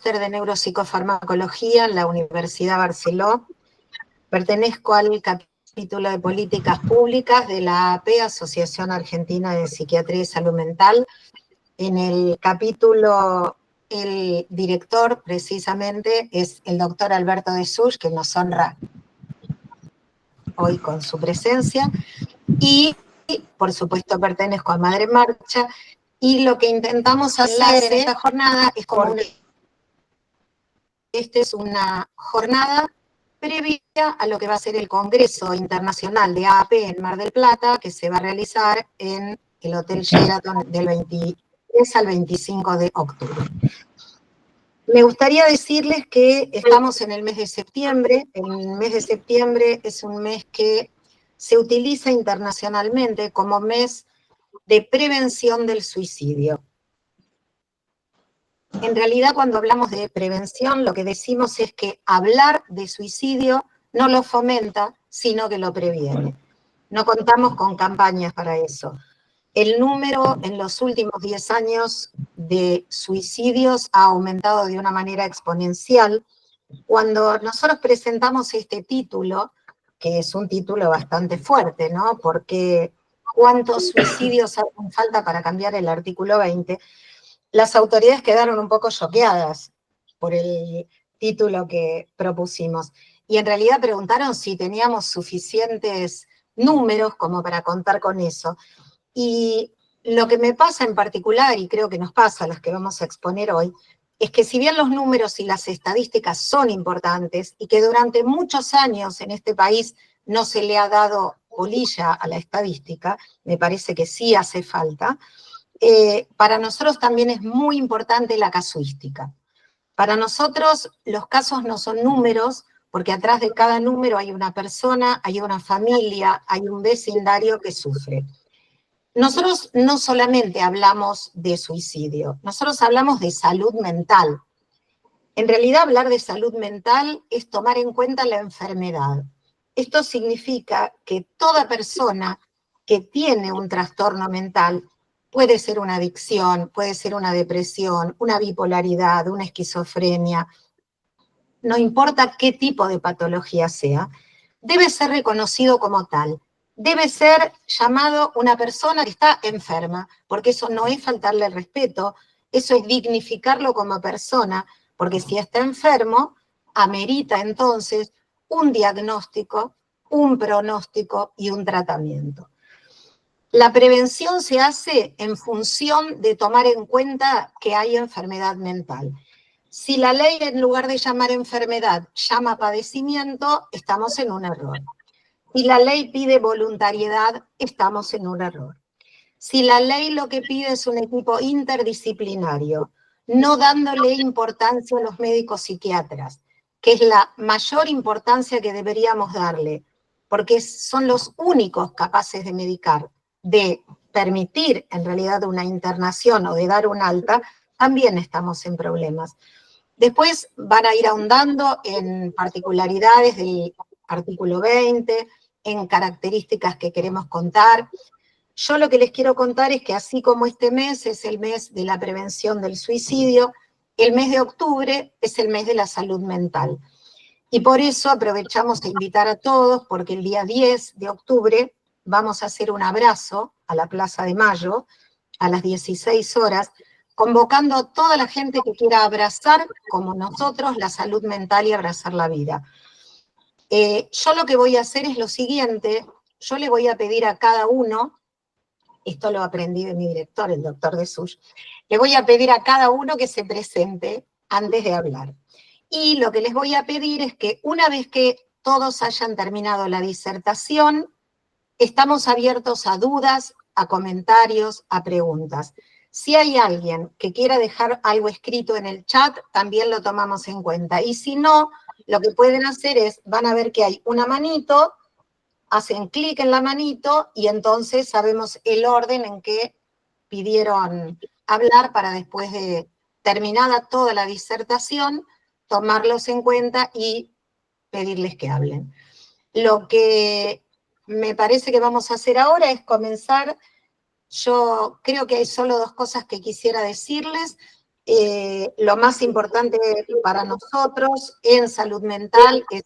máster de neuropsicofarmacología en la Universidad Barceló. Pertenezco al capítulo de políticas públicas de la AAP, Asociación Argentina de Psiquiatría y Salud Mental. En el capítulo, el director precisamente es el doctor Alberto de Such, que nos honra hoy con su presencia. Y, por supuesto, pertenezco a Madre en Marcha. Y lo que intentamos hacer en esta jornada es como esta es una jornada previa a lo que va a ser el Congreso Internacional de AAP en Mar del Plata, que se va a realizar en el Hotel Sheraton del 23 al 25 de octubre. Me gustaría decirles que estamos en el mes de septiembre. El mes de septiembre es un mes que se utiliza internacionalmente como mes de prevención del suicidio. En realidad, cuando hablamos de prevención, lo que decimos es que hablar de suicidio no lo fomenta, sino que lo previene. No contamos con campañas para eso. El número en los últimos 10 años de suicidios ha aumentado de una manera exponencial. Cuando nosotros presentamos este título, que es un título bastante fuerte, ¿no? Porque ¿cuántos suicidios hacen falta para cambiar el artículo 20? Las autoridades quedaron un poco choqueadas por el título que propusimos. Y en realidad preguntaron si teníamos suficientes números como para contar con eso. Y lo que me pasa en particular, y creo que nos pasa a las que vamos a exponer hoy, es que si bien los números y las estadísticas son importantes y que durante muchos años en este país no se le ha dado bolilla a la estadística, me parece que sí hace falta, para nosotros también es muy importante la casuística. Para nosotros los casos no son números, porque atrás de cada número hay una persona, hay una familia, hay un vecindario que sufre. Nosotros no solamente hablamos de suicidio, nosotros hablamos de salud mental. En realidad, hablar de salud mental es tomar en cuenta la enfermedad. Esto significa que toda persona que tiene un trastorno mental, puede ser una adicción, puede ser una depresión, una bipolaridad, una esquizofrenia, no importa qué tipo de patología sea, debe ser reconocido como tal. Debe ser llamado una persona que está enferma, porque eso no es faltarle el respeto, eso es dignificarlo como persona, porque si está enfermo, amerita entonces un diagnóstico, un pronóstico y un tratamiento. La prevención se hace en función de tomar en cuenta que hay enfermedad mental. Si la ley, en lugar de llamar enfermedad, llama padecimiento, estamos en un error. Si la ley pide voluntariedad, estamos en un error. Si la ley lo que pide es un equipo interdisciplinario, no dándole importancia a los médicos psiquiatras, que es la mayor importancia que deberíamos darle, porque son los únicos capaces de medicar, de permitir en realidad una internación o de dar un alta, también estamos en problemas. Después van a ir ahondando en particularidades del artículo 20, en características que queremos contar. Yo lo que les quiero contar es que así como este mes es el mes de la prevención del suicidio, el mes de octubre es el mes de la salud mental. Y por eso aprovechamos a invitar a todos, porque el día 10 de octubre vamos a hacer un abrazo a la Plaza de Mayo a las 16 horas, convocando a toda la gente que quiera abrazar, como nosotros, la salud mental y abrazar la vida. Yo lo que voy a hacer es lo siguiente, yo le voy a pedir a cada uno, esto lo aprendí de mi director, el doctor de Such, le voy a pedir a cada uno que se presente antes de hablar. Y lo que les voy a pedir es que una vez que todos hayan terminado la disertación, estamos abiertos a dudas, a comentarios, a preguntas. Si hay alguien que quiera dejar algo escrito en el chat, también lo tomamos en cuenta. Y si no, lo que pueden hacer es, van a ver que hay una manito, hacen clic en la manito y entonces sabemos el orden en que pidieron hablar para después de terminada toda la disertación, tomarlos en cuenta y pedirles que hablen. Lo que me parece que vamos a hacer ahora es comenzar. Yo creo que hay solo dos cosas que quisiera decirles. Lo más importante para nosotros en salud mental es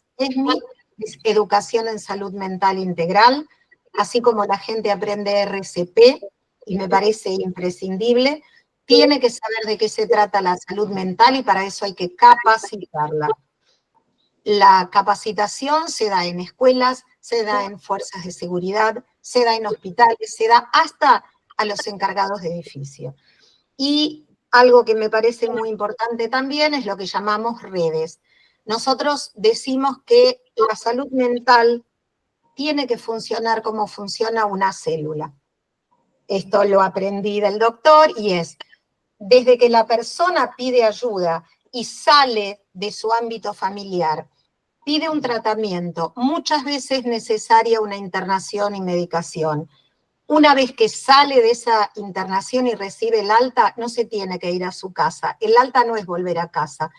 educación en salud mental integral, así como la gente aprende RCP, y me parece imprescindible, tiene que saber de qué se trata la salud mental y para eso hay que capacitarla. La capacitación se da en escuelas, se da en fuerzas de seguridad, se da en hospitales, se da hasta a los encargados de edificio. Y algo que me parece muy importante también es lo que llamamos redes. Nosotros decimos que la salud mental tiene que funcionar como funciona una célula. Esto lo aprendí del doctor y es, desde que la persona pide ayuda y sale de su ámbito familiar, pide un tratamiento, muchas veces necesaria una internación y medicación. Una vez que sale de esa internación y recibe el alta, no se tiene que ir a su casa. El alta no es volver a casa.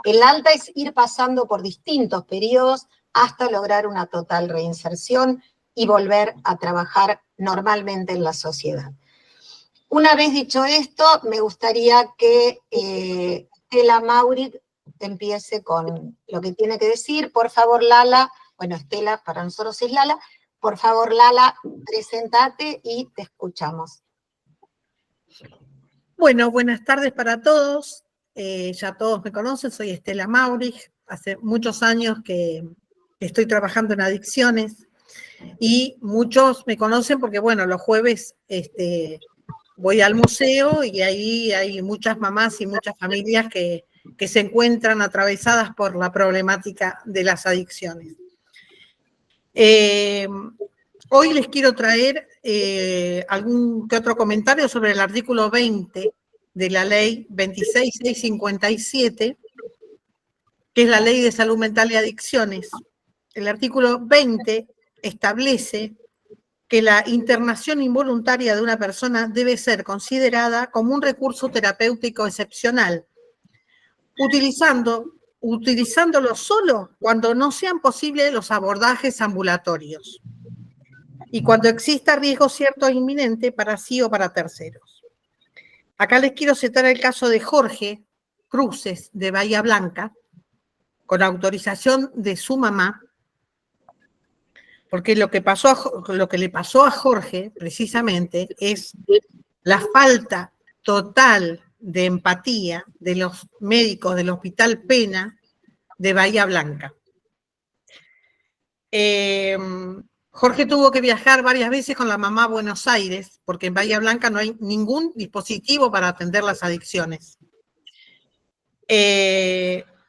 El alta es ir pasando por distintos periodos hasta lograr una total reinserción y volver a trabajar normalmente en la sociedad. Una vez dicho esto, me gustaría que Estela Mauric empiece con lo que tiene que decir. Por favor, Lala, bueno, Estela, para nosotros es Lala. Por favor, Lala, presentate y te escuchamos. Bueno, buenas tardes para todos. Ya todos me conocen, soy Estela Mauric. Hace muchos años que estoy trabajando en adicciones y muchos me conocen porque, bueno, los jueves voy al museo y ahí hay muchas mamás y muchas familias que se encuentran atravesadas por la problemática de las adicciones. Hoy les quiero traer algún que otro comentario sobre el artículo 20 de la ley 26657, que es la ley de salud mental y adicciones. El artículo 20 establece que la internación involuntaria de una persona debe ser considerada como un recurso terapéutico excepcional, utilizándolo solo cuando no sean posibles los abordajes ambulatorios y cuando exista riesgo cierto e inminente para sí o para terceros. Acá les quiero citar el caso de Jorge Cruces, de Bahía Blanca, con autorización de su mamá, porque lo que le pasó a Jorge, precisamente, es la falta total de empatía de los médicos del Hospital Pena de Bahía Blanca. Jorge tuvo que viajar varias veces con la mamá a Buenos Aires, porque en Bahía Blanca no hay ningún dispositivo para atender las adicciones.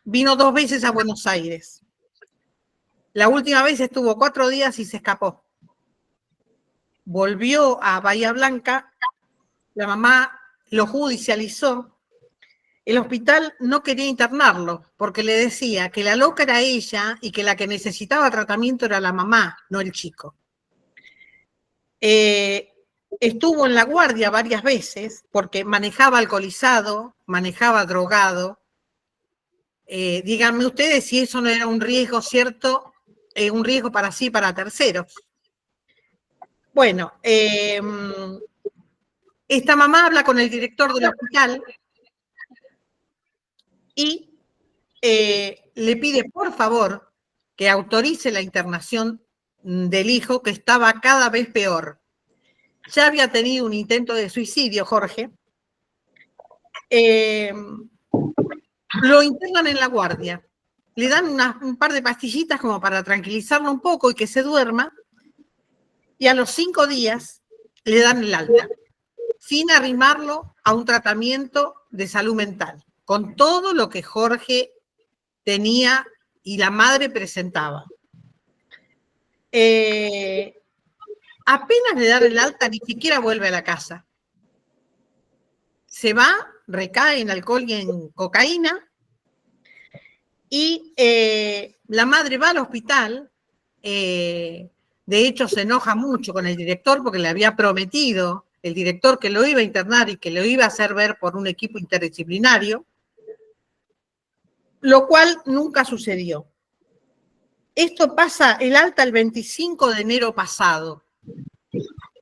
Vino 2 veces a Buenos Aires. La última vez estuvo 4 días y se escapó. Volvió a Bahía Blanca, la mamá lo judicializó. El hospital no quería internarlo porque le decía que la loca era ella y que la que necesitaba tratamiento era la mamá, no el chico. Estuvo en la guardia varias veces porque manejaba alcoholizado, manejaba drogado. Díganme ustedes si eso no era un riesgo cierto, un riesgo para sí y para terceros. Bueno, esta mamá habla con el director del hospital y le pide, por favor, que autorice la internación del hijo, que estaba cada vez peor. Ya había tenido un intento de suicidio, Jorge. Lo internan en la guardia. Le dan un par de pastillitas como para tranquilizarlo un poco y que se duerma. Y a los 5 días le dan el alta, sin arrimarlo a un tratamiento de salud mental, con todo lo que Jorge tenía y la madre presentaba. Apenas le dan el alta, ni siquiera vuelve a la casa. Se va, recae en alcohol y en cocaína, y la madre va al hospital. De hecho, se enoja mucho con el director porque le había prometido el director que lo iba a internar y que lo iba a hacer ver por un equipo interdisciplinario, lo cual nunca sucedió. Esto pasa el alta el 25 de enero pasado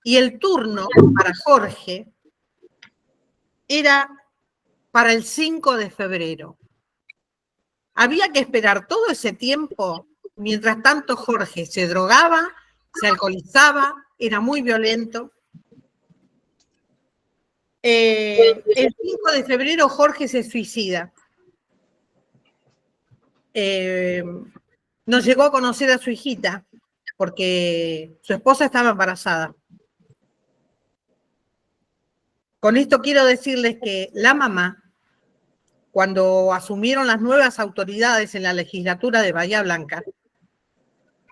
y el turno para Jorge era para el 5 de febrero. Había que esperar todo ese tiempo. Mientras tanto, Jorge se drogaba, se alcoholizaba, era muy violento. El 5 de febrero Jorge se suicida. No llegó a conocer a su hijita porque su esposa estaba embarazada. Con esto quiero decirles que la mamá, cuando asumieron las nuevas autoridades en la legislatura de Bahía Blanca,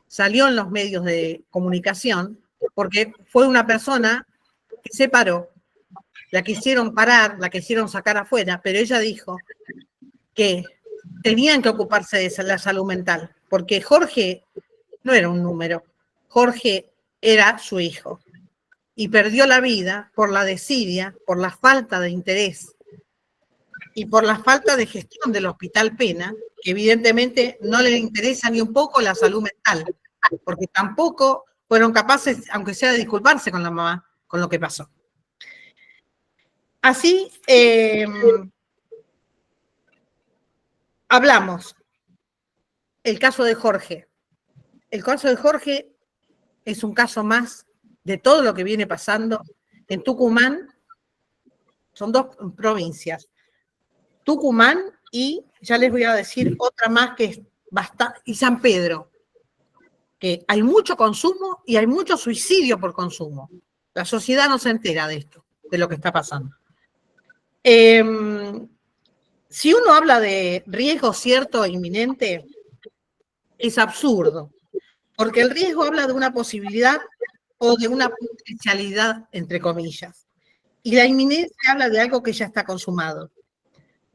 salió en los medios de comunicación porque fue una persona que se paró, la quisieron parar, la quisieron sacar afuera, pero ella dijo que tenían que ocuparse de la salud mental, porque Jorge no era un número, Jorge era su hijo y perdió la vida por la desidia, por la falta de interés y por la falta de gestión del Hospital Pena, que evidentemente no le interesa ni un poco la salud mental, porque tampoco fueron capaces, aunque sea de disculparse con la mamá, con lo que pasó. Así, hablamos. El caso de Jorge. El caso de Jorge es un caso más de todo lo que viene pasando en Tucumán. Son dos provincias, Tucumán y, ya les voy a decir otra más que es bastante, y San Pedro, que hay mucho consumo y hay mucho suicidio por consumo. La sociedad no se entera de esto, de lo que está pasando. Si uno habla de riesgo cierto e inminente, es absurdo, porque el riesgo habla de una posibilidad o de una potencialidad, entre comillas, y la inminencia habla de algo que ya está consumado.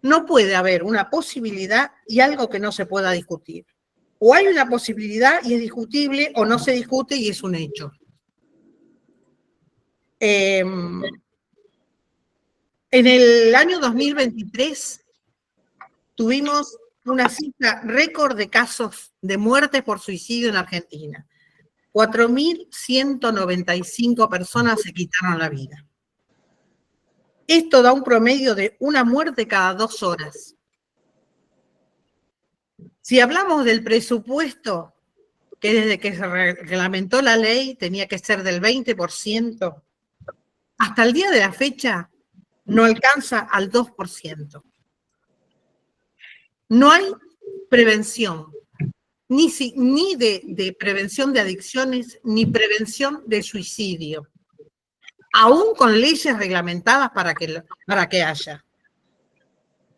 No puede haber una posibilidad y algo que no se pueda discutir. O hay una posibilidad y es discutible, o no se discute y es un hecho. En el año 2023 tuvimos una cifra récord de casos de muerte por suicidio en Argentina. 4.195 personas se quitaron la vida. Esto da un promedio de una muerte cada 2 horas. Si hablamos del presupuesto, que desde que se reglamentó la ley tenía que ser del 20%, hasta el día de la fecha no alcanza al 2%. No hay prevención, ni de prevención de adicciones, ni prevención de suicidio, aún con leyes reglamentadas para que haya.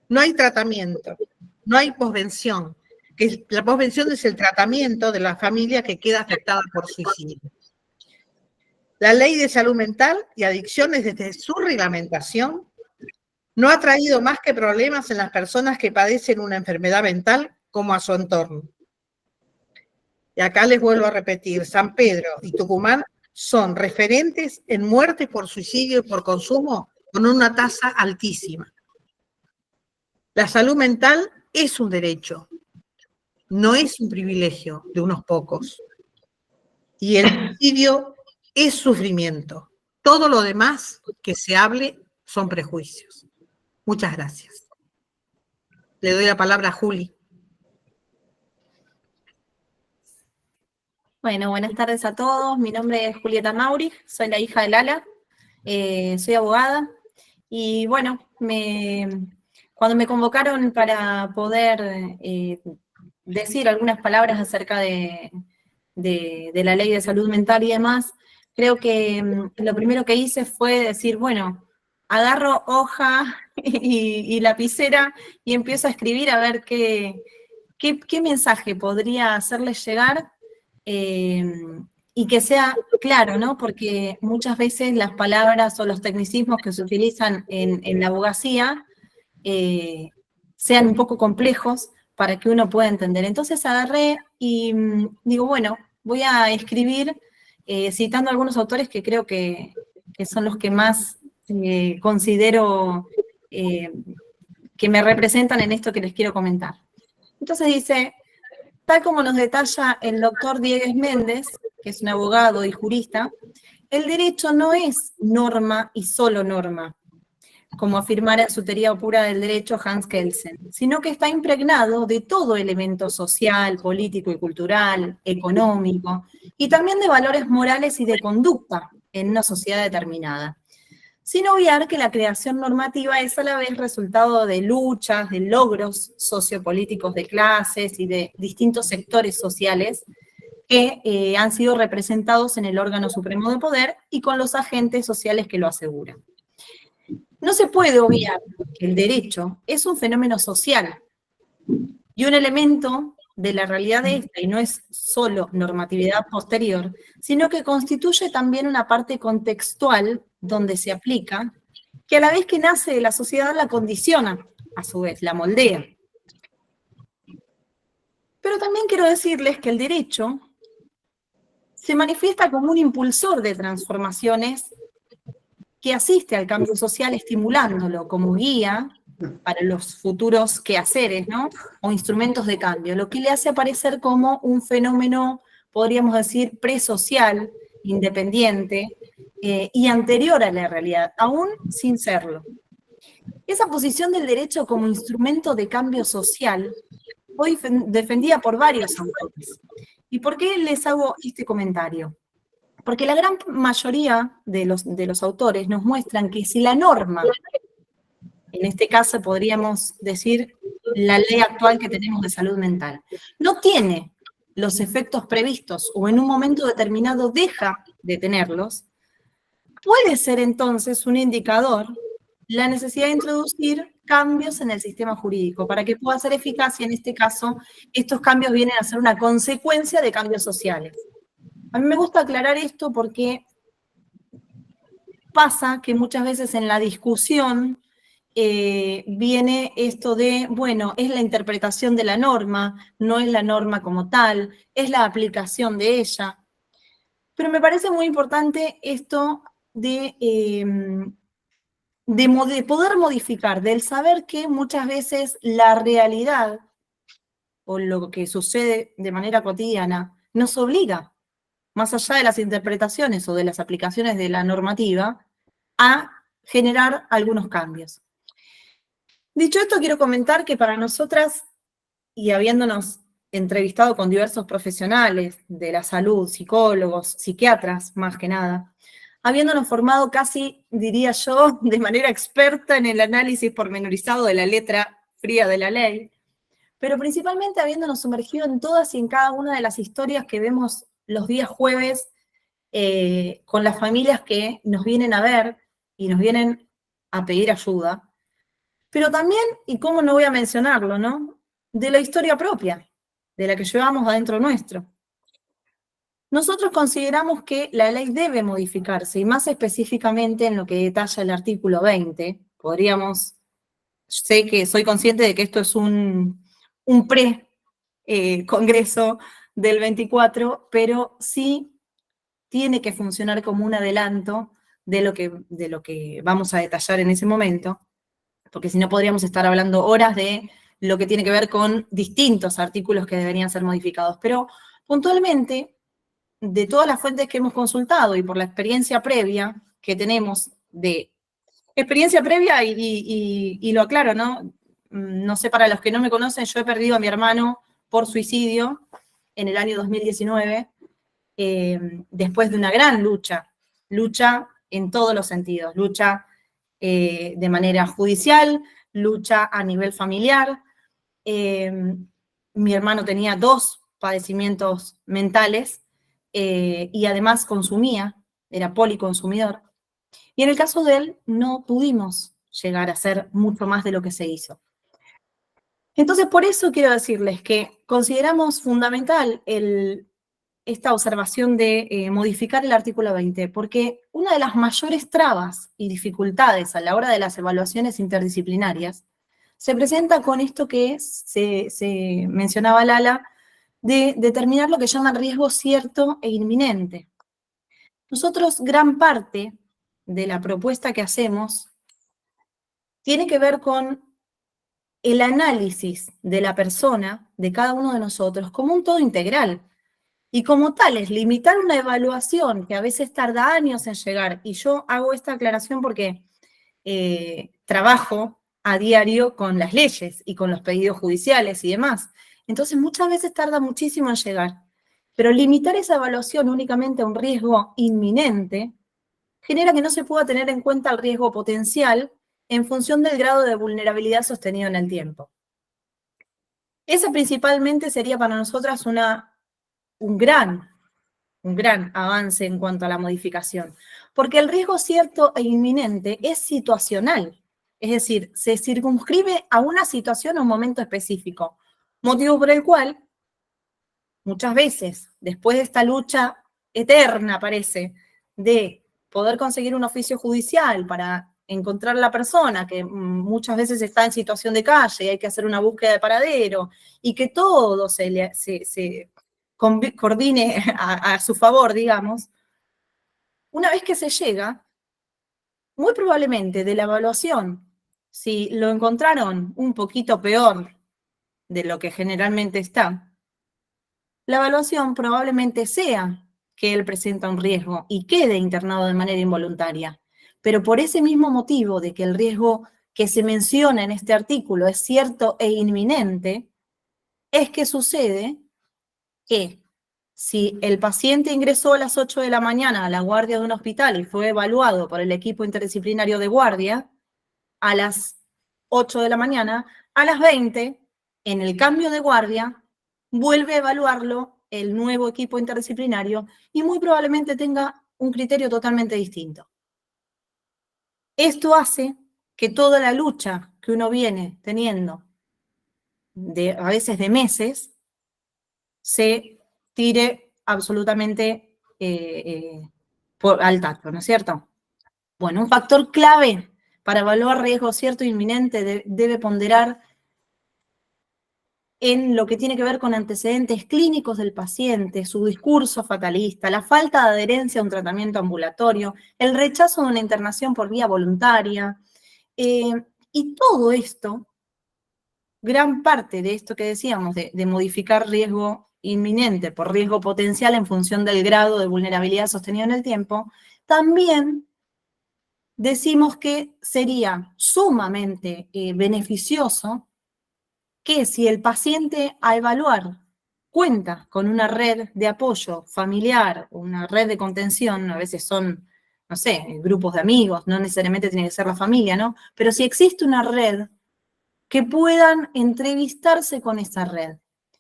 No hay tratamiento, no hay posvención, que la posvención es el tratamiento de la familia que queda afectada por suicidio. La Ley de Salud Mental y Adicciones, desde su reglamentación, no ha traído más que problemas en las personas que padecen una enfermedad mental como a su entorno. Y acá les vuelvo a repetir, San Pedro y Tucumán son referentes en muertes por suicidio y por consumo con una tasa altísima. La salud mental es un derecho, no es un privilegio de unos pocos. Y el suicidio es sufrimiento. Todo lo demás que se hable son prejuicios. Muchas gracias. Le doy la palabra a Juli. Bueno, buenas tardes a todos. Mi nombre es Julieta Maurich, soy la hija de Lala, soy abogada. Y bueno, cuando me convocaron para poder decir algunas palabras acerca de la ley de salud mental y demás, creo que lo primero que hice fue decir, bueno, agarro hoja y lapicera y empiezo a escribir a ver qué mensaje podría hacerles llegar y que sea claro, ¿no? Porque muchas veces las palabras o los tecnicismos que se utilizan en la abogacía sean un poco complejos para que uno pueda entender. Entonces agarré y digo, bueno, voy a escribir citando a algunos autores que creo que son los que más considero que me representan en esto que les quiero comentar. Entonces dice, tal como nos detalla el doctor Diegues Méndez, que es un abogado y jurista, el derecho no es norma y solo norma. como afirmara en su teoría pura del derecho Hans Kelsen, sino que está impregnado de todo elemento social, político y cultural, económico, y también de valores morales y de conducta en una sociedad determinada. Sin obviar que la creación normativa es a la vez resultado de luchas, de logros sociopolíticos de clases y de distintos sectores sociales que han sido representados en el órgano supremo de poder y con los agentes sociales que lo aseguran. No se puede obviar que el derecho es un fenómeno social y un elemento de la realidad de esta, y no es solo normatividad posterior, sino que constituye también una parte contextual donde se aplica, que a la vez que nace de la sociedad la condiciona, a su vez, la moldea. Pero también quiero decirles que el derecho se manifiesta como un impulsor de transformaciones que asiste al cambio social estimulándolo como guía para los futuros quehaceres, ¿no? O instrumentos de cambio, lo que le hace aparecer como un fenómeno, podríamos decir, presocial, independiente y anterior a la realidad, aún sin serlo. Esa posición del derecho como instrumento de cambio social fue defendida por varios autores. ¿Y por qué les hago este comentario? Porque la gran mayoría de los autores nos muestran que si la norma, en este caso podríamos decir la ley actual que tenemos de salud mental, no tiene los efectos previstos o en un momento determinado deja de tenerlos, puede ser entonces un indicador la necesidad de introducir cambios en el sistema jurídico para que pueda ser eficaz y en este caso estos cambios vienen a ser una consecuencia de cambios sociales. A mí me gusta aclarar esto porque pasa que muchas veces en la discusión viene esto de, bueno, es la interpretación de la norma, no es la norma como tal, es la aplicación de ella. Pero me parece muy importante esto de poder modificar, del saber que muchas veces la realidad o lo que sucede de manera cotidiana nos obliga, más allá de las interpretaciones o de las aplicaciones de la normativa, a generar algunos cambios. Dicho esto, quiero comentar que para nosotras, y habiéndonos entrevistado con diversos profesionales de la salud, psicólogos, psiquiatras, más que nada, habiéndonos formado casi, diría yo, de manera experta en el análisis pormenorizado de la letra fría de la ley, pero principalmente habiéndonos sumergido en todas y en cada una de las historias que vemos los días jueves con las familias que nos vienen a ver y nos vienen a pedir ayuda, pero también, y cómo no voy a mencionarlo, ¿no?, de la historia propia, de la que llevamos adentro nuestro. Nosotros consideramos que la ley debe modificarse, y más específicamente en lo que detalla el artículo 20. Sé que soy consciente de que esto es un pre-congreso del 24, pero sí tiene que funcionar como un adelanto de lo que vamos a detallar en ese momento, porque si no podríamos estar hablando horas de lo que tiene que ver con distintos artículos que deberían ser modificados. Pero puntualmente, de todas las fuentes que hemos consultado y por la experiencia previa que tenemos experiencia previa, y lo aclaro, ¿no? No sé, para los que no me conocen, yo he perdido a mi hermano por suicidio en el año 2019, después de una gran lucha en todos los sentidos, lucha de manera judicial, lucha a nivel familiar. Mi hermano tenía 2 padecimientos mentales y además consumía, era policonsumidor. Y en el caso de él no pudimos llegar a hacer mucho más de lo que se hizo. Entonces, por eso quiero decirles que consideramos fundamental esta observación de modificar el artículo 20, porque una de las mayores trabas y dificultades a la hora de las evaluaciones interdisciplinarias se presenta con esto que se mencionaba Lala, de determinar lo que llaman riesgo cierto e inminente. Nosotros, gran parte de la propuesta que hacemos tiene que ver con el análisis de la persona, de cada uno de nosotros, como un todo integral. Y como tales, limitar una evaluación que a veces tarda años en llegar, y yo hago esta aclaración porque trabajo a diario con las leyes y con los pedidos judiciales y demás. Entonces, muchas veces tarda muchísimo en llegar. Pero limitar esa evaluación únicamente a un riesgo inminente genera que no se pueda tener en cuenta el riesgo potencial en función del grado de vulnerabilidad sostenido en el tiempo. Esa principalmente sería para nosotras un gran avance en cuanto a la modificación, porque el riesgo cierto e inminente es situacional, es decir, se circunscribe a una situación o un momento específico, motivo por el cual muchas veces, después de esta lucha eterna, parece, de poder conseguir un oficio judicial para encontrar a la persona que muchas veces está en situación de calle y hay que hacer una búsqueda de paradero y que todo se coordine a su favor, digamos, una vez que se llega, muy probablemente de la evaluación, si lo encontraron un poquito peor de lo que generalmente está, la evaluación probablemente sea que él presenta un riesgo y quede internado de manera involuntaria. Pero por ese mismo motivo de que el riesgo que se menciona en este artículo es cierto e inminente, es que sucede que si el paciente ingresó a las 8 de la mañana a la guardia de un hospital y fue evaluado por el equipo interdisciplinario de guardia a las 8 de la mañana, a las 20, en el cambio de guardia, vuelve a evaluarlo el nuevo equipo interdisciplinario y muy probablemente tenga un criterio totalmente distinto. Esto hace que toda la lucha que uno viene teniendo, a veces de meses, se tire absolutamente al tacto, ¿no es cierto? Bueno, un factor clave para evaluar riesgo cierto e inminente debe ponderar en lo que tiene que ver con antecedentes clínicos del paciente, su discurso fatalista, la falta de adherencia a un tratamiento ambulatorio, el rechazo de una internación por vía voluntaria, y todo esto, gran parte de esto que decíamos, de modificar riesgo inminente por riesgo potencial en función del grado de vulnerabilidad sostenido en el tiempo, también decimos que sería sumamente beneficioso que si el paciente a evaluar cuenta con una red de apoyo familiar, una red de contención, a veces son, no sé, grupos de amigos, no necesariamente tiene que ser la familia, ¿no? Pero si existe una red, que puedan entrevistarse con esa red.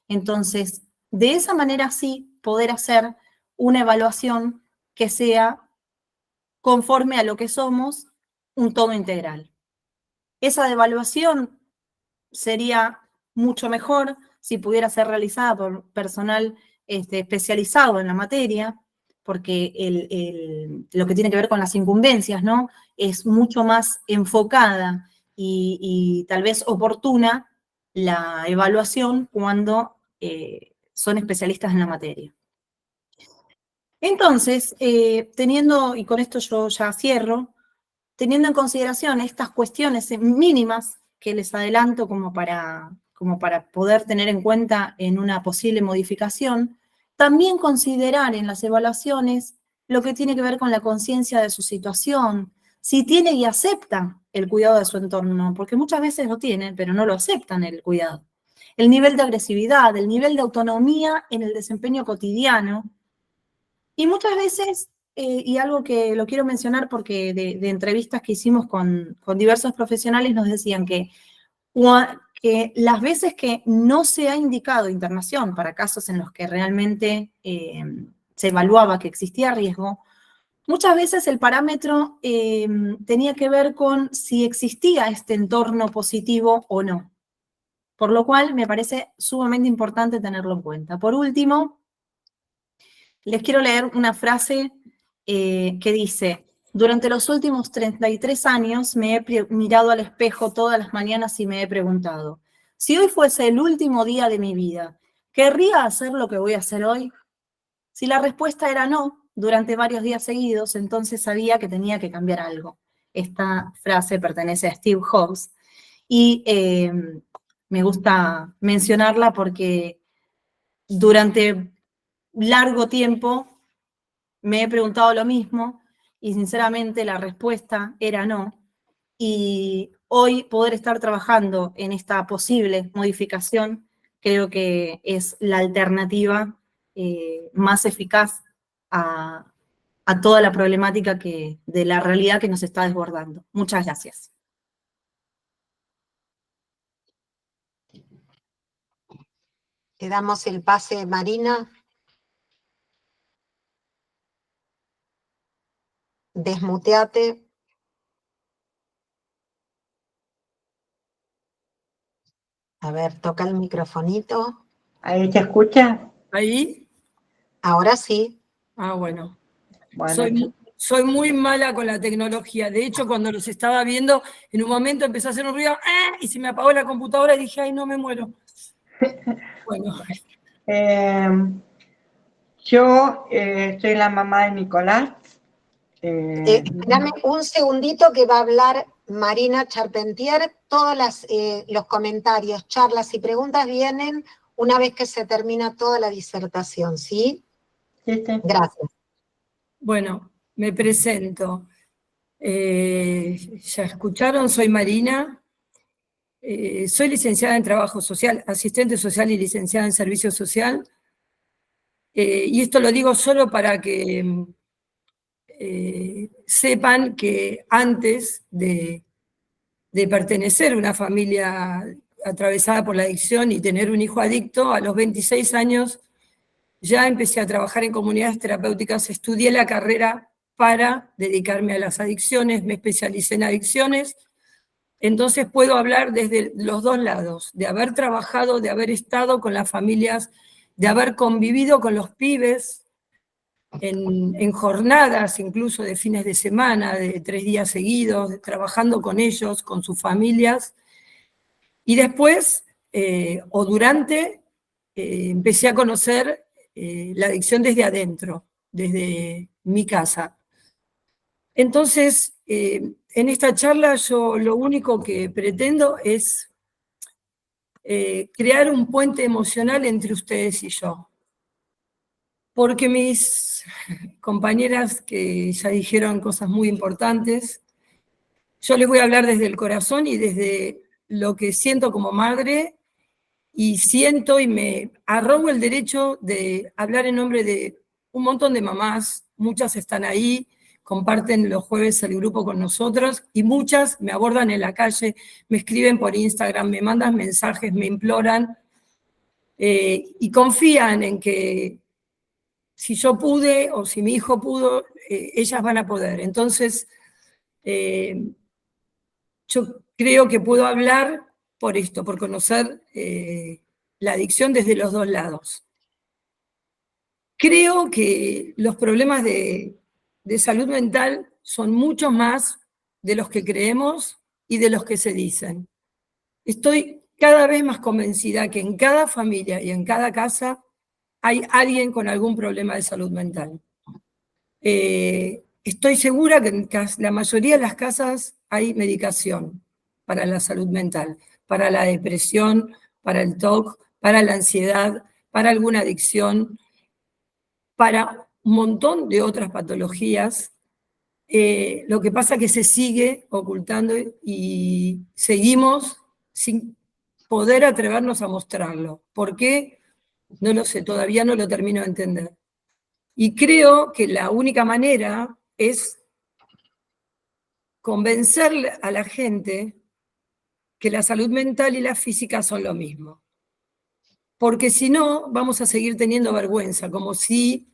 Entonces, de esa manera sí, poder hacer una evaluación que sea conforme a lo que somos, un todo integral. Esa evaluación sería mucho mejor si pudiera ser realizada por personal especializado en la materia, porque lo que tiene que ver con las incumbencias, ¿no? Es mucho más enfocada y tal vez oportuna la evaluación cuando son especialistas en la materia. Entonces, teniendo, y con esto yo ya cierro, teniendo en consideración estas cuestiones mínimas que les adelanto como para poder tener en cuenta en una posible modificación, también considerar en las evaluaciones lo que tiene que ver con la conciencia de su situación, si tiene y acepta el cuidado de su entorno, porque muchas veces lo tienen, pero no lo aceptan el cuidado. El nivel de agresividad, el nivel de autonomía en el desempeño cotidiano, y muchas veces, y algo que lo quiero mencionar porque de entrevistas que hicimos con diversos profesionales nos decían que las veces que no se ha indicado internación para casos en los que realmente se evaluaba que existía riesgo, muchas veces el parámetro tenía que ver con si existía este entorno positivo o no. Por lo cual me parece sumamente importante tenerlo en cuenta. Por último, les quiero leer una frase que dice: durante los últimos 33 años me he mirado al espejo todas las mañanas y me he preguntado, si hoy fuese el último día de mi vida, ¿querría hacer lo que voy a hacer hoy? Si la respuesta era no, durante varios días seguidos, entonces sabía que tenía que cambiar algo. Esta frase pertenece a Steve Jobs y me gusta mencionarla porque durante largo tiempo me he preguntado lo mismo y sinceramente la respuesta era no. y hoy poder estar trabajando en esta posible modificación creo que es la alternativa más eficaz a toda la problemática de la realidad que nos está desbordando. Muchas gracias. Te damos el pase, Marina. Desmuteate. A ver, toca el microfonito. ¿Ahí se escucha? ¿Ahí? Ahora sí. Ah, bueno. Bueno, Soy muy mala con la tecnología. De hecho, cuando los estaba viendo, en un momento empezó a hacer un ruido y se me apagó la computadora y dije, ay, no me muero. Bueno, yo soy la mamá de Nicolás. Dame un segundito que va a hablar Marina Charpentier. Todos los comentarios, charlas y preguntas vienen una vez que se termina toda la disertación, ¿sí? Sí, sí. Gracias. bueno, me presento. Ya escucharon, soy Marina. Soy licenciada en Trabajo Social, asistente social y licenciada en Servicio Social. Y esto lo digo solo para que sepan que antes de pertenecer a una familia atravesada por la adicción y tener un hijo adicto, a los 26 años ya empecé a trabajar en comunidades terapéuticas, estudié la carrera para dedicarme a las adicciones, me especialicé en adicciones, entonces puedo hablar desde los dos lados, de haber trabajado, de haber estado con las familias, de haber convivido con los pibes en jornadas incluso de fines de semana, de 3 días seguidos, trabajando con ellos, con sus familias, y después, o durante, empecé a conocer la adicción desde adentro, desde mi casa. Entonces, en esta charla yo lo único que pretendo es crear un puente emocional entre ustedes y yo. Porque mis compañeras que ya dijeron cosas muy importantes, yo les voy a hablar desde el corazón y desde lo que siento como madre, y siento y me arrogo el derecho de hablar en nombre de un montón de mamás, muchas están ahí, comparten los jueves el grupo con nosotros, y muchas me abordan en la calle, me escriben por Instagram, me mandan mensajes, me imploran, y confían en que si yo pude o si mi hijo pudo, ellas van a poder. Entonces, yo creo que puedo hablar por esto, por conocer la adicción desde los dos lados. Creo que los problemas de salud mental son mucho más de los que creemos y de los que se dicen. Estoy cada vez más convencida que en cada familia y en cada casa hay alguien con algún problema de salud mental. Estoy segura que en la mayoría de las casas hay medicación para la salud mental, para la depresión, para el TOC, para la ansiedad, para alguna adicción, para un montón de otras patologías. Lo que pasa es que se sigue ocultando y seguimos sin poder atrevernos a mostrarlo. ¿Por qué? No lo sé, todavía no lo termino de entender. Y creo que la única manera es convencer a la gente que la salud mental y la física son lo mismo. Porque si no, vamos a seguir teniendo vergüenza, como si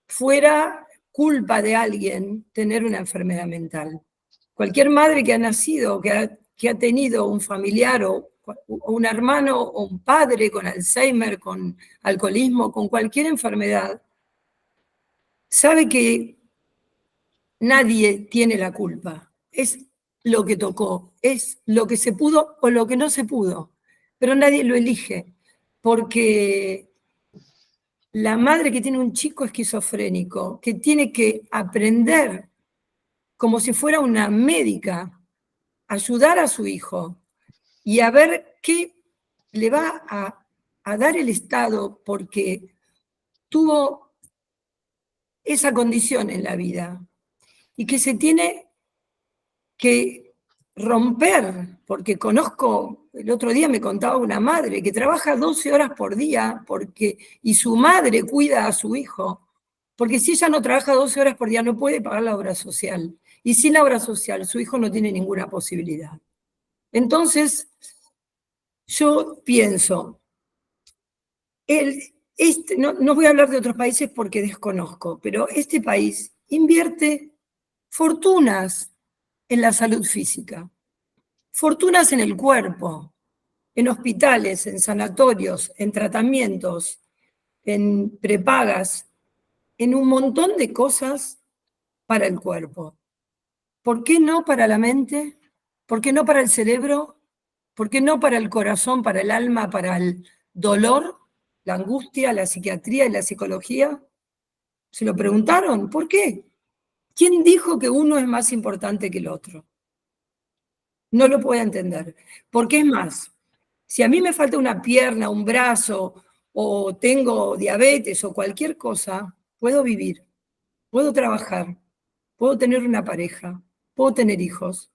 fuera culpa de alguien tener una enfermedad mental. Cualquier madre que ha nacido, que ha tenido un familiar o un hermano o un padre con Alzheimer, con alcoholismo, con cualquier enfermedad, sabe que nadie tiene la culpa. Es lo que tocó, es lo que se pudo o lo que no se pudo, pero nadie lo elige, porque la madre que tiene un chico esquizofrénico, que tiene que aprender como si fuera una médica, ayudar a su hijo y a ver qué le va a dar el Estado porque tuvo esa condición en la vida, y que se tiene que romper, porque conozco, el otro día me contaba una madre que trabaja 12 horas por día y su madre cuida a su hijo, porque si ella no trabaja 12 horas por día no puede pagar la obra social, y sin la obra social su hijo no tiene ninguna posibilidad. Entonces, yo pienso, no voy a hablar de otros países porque desconozco, pero este país invierte fortunas en la salud física, fortunas en el cuerpo, en hospitales, en sanatorios, en tratamientos, en prepagas, en un montón de cosas para el cuerpo. ¿Por qué no para la mente? ¿Por qué no para el cerebro? ¿Por qué no para el corazón, para el alma, para el dolor, la angustia, la psiquiatría y la psicología? ¿Se lo preguntaron? ¿Por qué? ¿Quién dijo que uno es más importante que el otro? No lo puedo entender. Porque es más, si a mí me falta una pierna, un brazo, o tengo diabetes o cualquier cosa, puedo vivir, puedo trabajar, puedo tener una pareja, puedo tener hijos.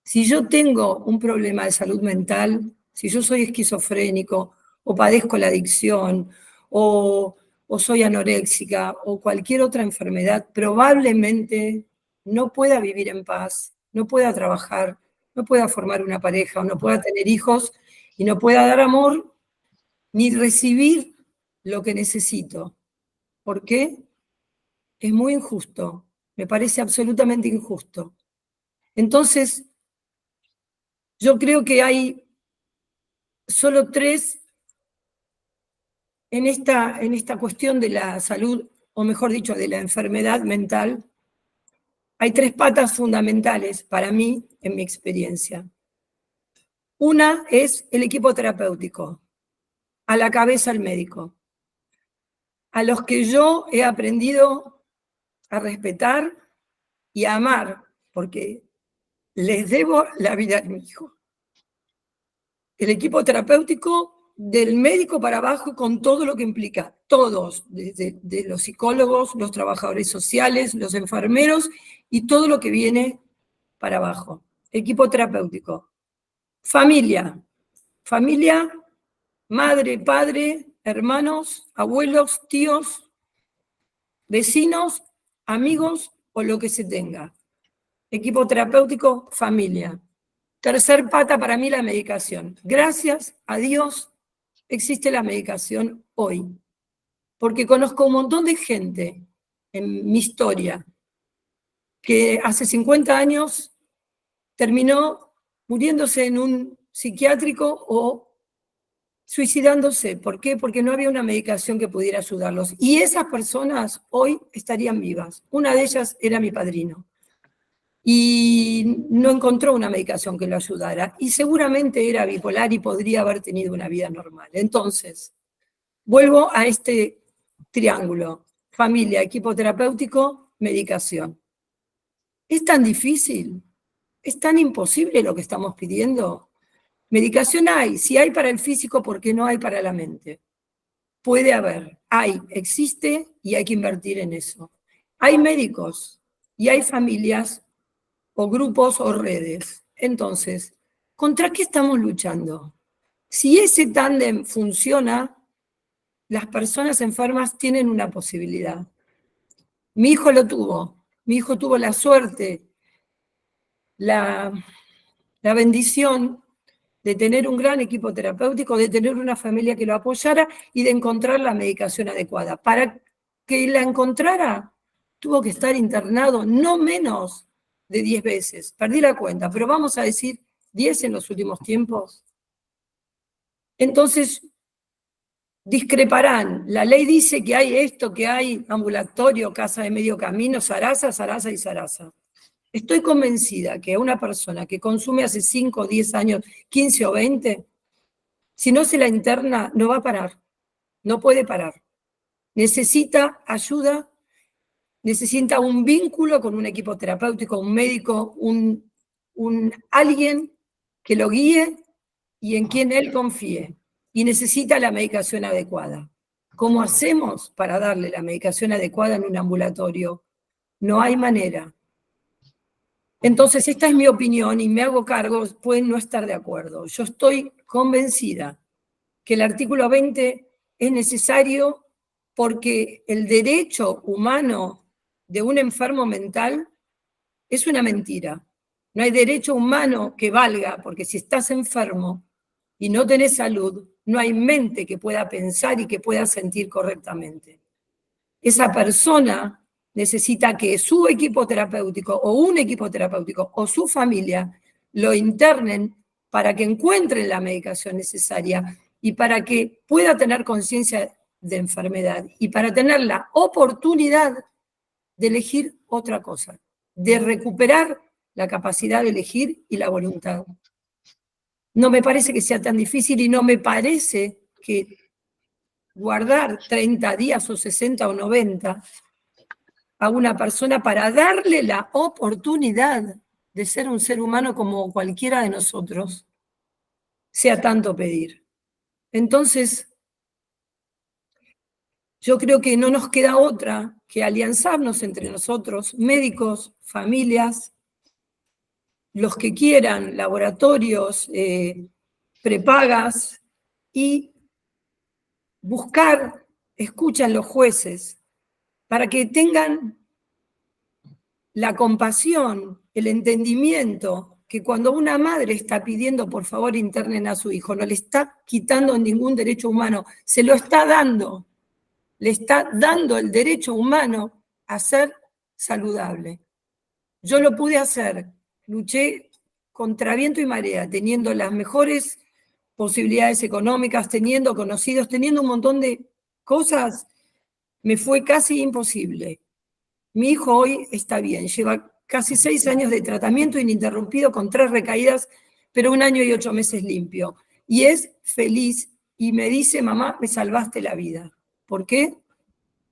Si yo tengo un problema de salud mental, si yo soy esquizofrénico, o padezco la adicción, o soy anoréxica, o cualquier otra enfermedad, probablemente no pueda vivir en paz, no pueda trabajar, no pueda formar una pareja, o no pueda tener hijos, y no pueda dar amor, ni recibir lo que necesito. ¿Por qué? Es muy injusto, me parece absolutamente injusto. Entonces, yo creo que hay solo tres en esta cuestión de la salud, o mejor dicho, de la enfermedad mental. Hay tres patas fundamentales para mí, en mi experiencia. Una es el equipo terapéutico, a la cabeza el médico, a los que yo he aprendido a respetar y a amar, porque les debo la vida a mi hijo. El equipo terapéutico del médico para abajo con todo lo que implica, todos, desde los psicólogos, los trabajadores sociales, los enfermeros y todo lo que viene para abajo. Equipo terapéutico. Familia, madre, padre, hermanos, abuelos, tíos, vecinos, amigos o lo que se tenga. Equipo terapéutico, familia. Tercer pata para mí, la medicación. Gracias a Dios existe la medicación hoy, porque conozco un montón de gente en mi historia que hace 50 años terminó muriéndose en un psiquiátrico o suicidándose. ¿Por qué? Porque no había una medicación que pudiera ayudarlos. Y esas personas hoy estarían vivas. Una de ellas era mi padrino. Y no encontró una medicación que lo ayudara. Y seguramente era bipolar y podría haber tenido una vida normal. Entonces, vuelvo a este triángulo. Familia, equipo terapéutico, medicación. ¿Es tan difícil? ¿Es tan imposible lo que estamos pidiendo? Medicación hay. Si hay para el físico, ¿por qué no hay para la mente? Puede haber. Hay, existe y hay que invertir en eso. Hay médicos y hay familias o grupos o redes. Entonces, ¿contra qué estamos luchando? Si ese tándem funciona, las personas enfermas tienen una posibilidad. Mi hijo lo tuvo. Mi hijo tuvo la suerte, la bendición de tener un gran equipo terapéutico, de tener una familia que lo apoyara y de encontrar la medicación adecuada. Para que la encontrara, tuvo que estar internado no menos de 10 veces. Perdí la cuenta, pero vamos a decir 10 en los últimos tiempos. Entonces, discreparán. La ley dice que hay esto, que hay ambulatorio, casa de medio camino, zaraza, zaraza y zaraza. Estoy convencida que una persona que consume hace 5, 10 años, 15 o 20, si no se la interna, no va a parar. No puede parar. Necesita ayuda, necesita un vínculo con un equipo terapéutico, un médico, alguien que lo guíe y en quien él confíe. Y necesita la medicación adecuada. ¿Cómo hacemos para darle la medicación adecuada en un ambulatorio? No hay manera. Entonces, esta es mi opinión y me hago cargo, pueden no estar de acuerdo. Yo estoy convencida que el artículo 20 es necesario porque el derecho humano de un enfermo mental es una mentira. No hay derecho humano que valga, porque si estás enfermo y no tenés salud, no hay mente que pueda pensar y que pueda sentir correctamente. Esa persona necesita que su equipo terapéutico o un equipo terapéutico o su familia lo internen para que encuentren la medicación necesaria y para que pueda tener conciencia de enfermedad y para tener la oportunidad de elegir otra cosa, de recuperar la capacidad de elegir y la voluntad. No me parece que sea tan difícil y no me parece que guardar 30 días o 60 o 90 a una persona para darle la oportunidad de ser un ser humano como cualquiera de nosotros, sea tanto pedir. Entonces, yo creo que no nos queda otra que alianzarnos entre nosotros, médicos, familias, los que quieran, laboratorios, prepagas, y buscar, escuchan los jueces, para que tengan la compasión, el entendimiento, que cuando una madre está pidiendo por favor internen a su hijo, no le está quitando ningún derecho humano, se lo está dando, le está dando el derecho humano a ser saludable. Yo lo pude hacer, luché contra viento y marea, teniendo las mejores posibilidades económicas, teniendo conocidos, teniendo un montón de cosas, me fue casi imposible. Mi hijo hoy está bien, lleva casi 6 años de tratamiento ininterrumpido con 3 recaídas, pero 1 año y 8 meses limpio. Y es feliz y me dice, mamá, me salvaste la vida. ¿Por qué?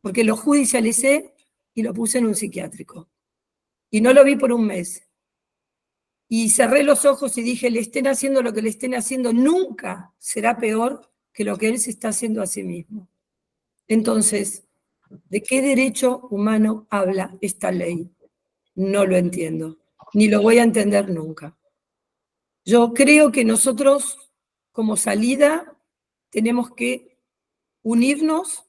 Porque lo judicialicé y lo puse en un psiquiátrico. Y no lo vi por 1 mes. Y cerré los ojos y dije, le estén haciendo lo que le estén haciendo, nunca será peor que lo que él se está haciendo a sí mismo. Entonces, ¿de qué derecho humano habla esta ley? No lo entiendo, ni lo voy a entender nunca. Yo creo que nosotros, como salida, tenemos que unirnos,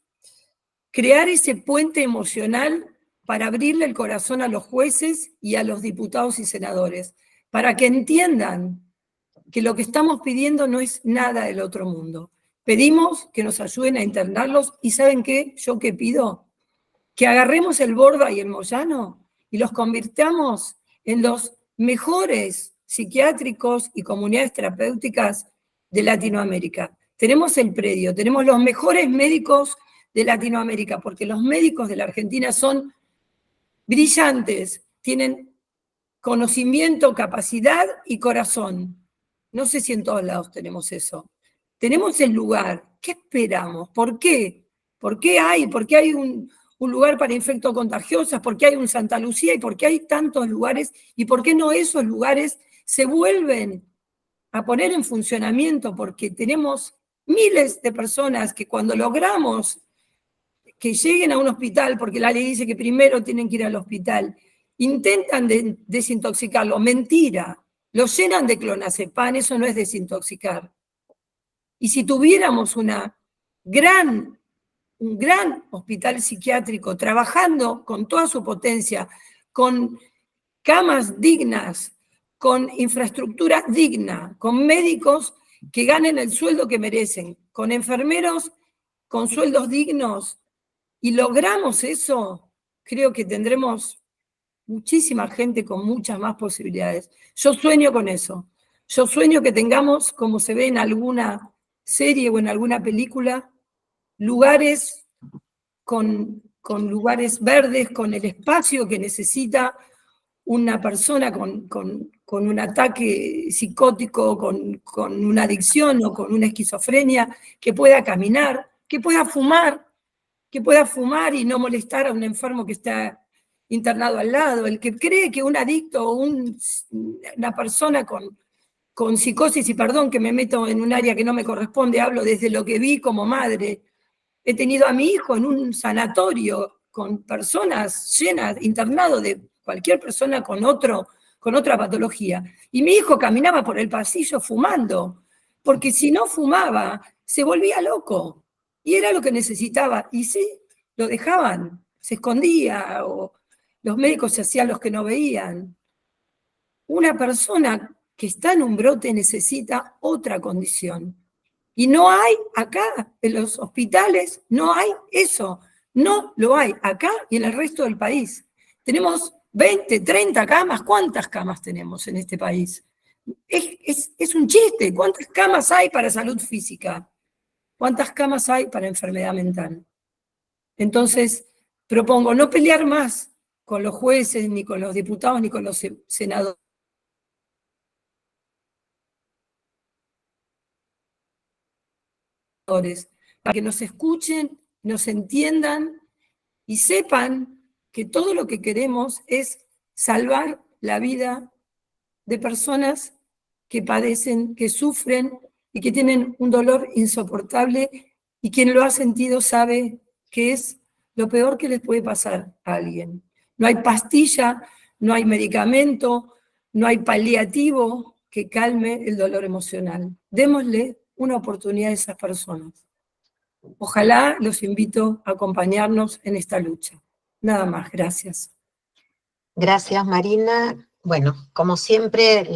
crear ese puente emocional para abrirle el corazón a los jueces y a los diputados y senadores, para que entiendan que lo que estamos pidiendo no es nada del otro mundo. Pedimos que nos ayuden a internarlos y ¿saben qué? ¿Yo qué pido? Que agarremos el Borda y el Moyano y los convirtamos en los mejores psiquiátricos y comunidades terapéuticas de Latinoamérica. Tenemos el predio, tenemos los mejores médicos de Latinoamérica, porque los médicos de la Argentina son brillantes, tienen conocimiento, capacidad y corazón. No sé si en todos lados tenemos eso. Tenemos el lugar. ¿Qué esperamos? ¿Por qué? ¿Por qué hay un lugar para infectocontagiosas? ¿Por qué hay un Santa Lucía? ¿Y por qué hay tantos lugares? ¿Y por qué no esos lugares se vuelven a poner en funcionamiento? Porque tenemos miles de personas que cuando logramos que lleguen a un hospital, porque la ley dice que primero tienen que ir al hospital, intentan desintoxicarlo. Mentira. Lo llenan de clonazepam, eso no es desintoxicar. Y si tuviéramos un gran hospital psiquiátrico trabajando con toda su potencia, con camas dignas, con infraestructura digna, con médicos que ganen el sueldo que merecen, con enfermeros con sueldos dignos, y logramos eso, creo que tendremos muchísima gente con muchas más posibilidades. Yo sueño con eso. Yo sueño que tengamos, como se ve en alguna serie o en alguna película, lugares con lugares verdes, con el espacio que necesita una persona con un ataque psicótico, con una adicción o con una esquizofrenia, que pueda caminar, que pueda fumar y no molestar a un enfermo que está internado al lado. El que cree que un adicto o una persona con psicosis, y perdón que me meto en un área que no me corresponde, hablo desde lo que vi como madre. He tenido a mi hijo en un sanatorio con personas llenas, internado de cualquier persona con con otra patología. Y mi hijo caminaba por el pasillo fumando, porque si no fumaba, se volvía loco. Y era lo que necesitaba. Y sí, lo dejaban, se escondía, o los médicos se hacían los que no veían. Una persona que está en un brote necesita otra condición. Y no hay acá, en los hospitales, no hay eso. No lo hay acá y en el resto del país. Tenemos 20, 30 camas. ¿Cuántas camas tenemos en este país? Es un chiste. ¿Cuántas camas hay para salud física? ¿Cuántas camas hay para enfermedad mental? Entonces, propongo no pelear más con los jueces, ni con los diputados, ni con los senadores. Para que nos escuchen, nos entiendan y sepan que todo lo que queremos es salvar la vida de personas que padecen, que sufren y que tienen un dolor insoportable, y quien lo ha sentido sabe que es lo peor que les puede pasar a alguien. No hay pastilla, no hay medicamento, no hay paliativo que calme el dolor emocional. Démosle una oportunidad a esas personas. Ojalá los invito a acompañarnos en esta lucha. Nada más, gracias. Gracias, Marina. Bueno, como siempre,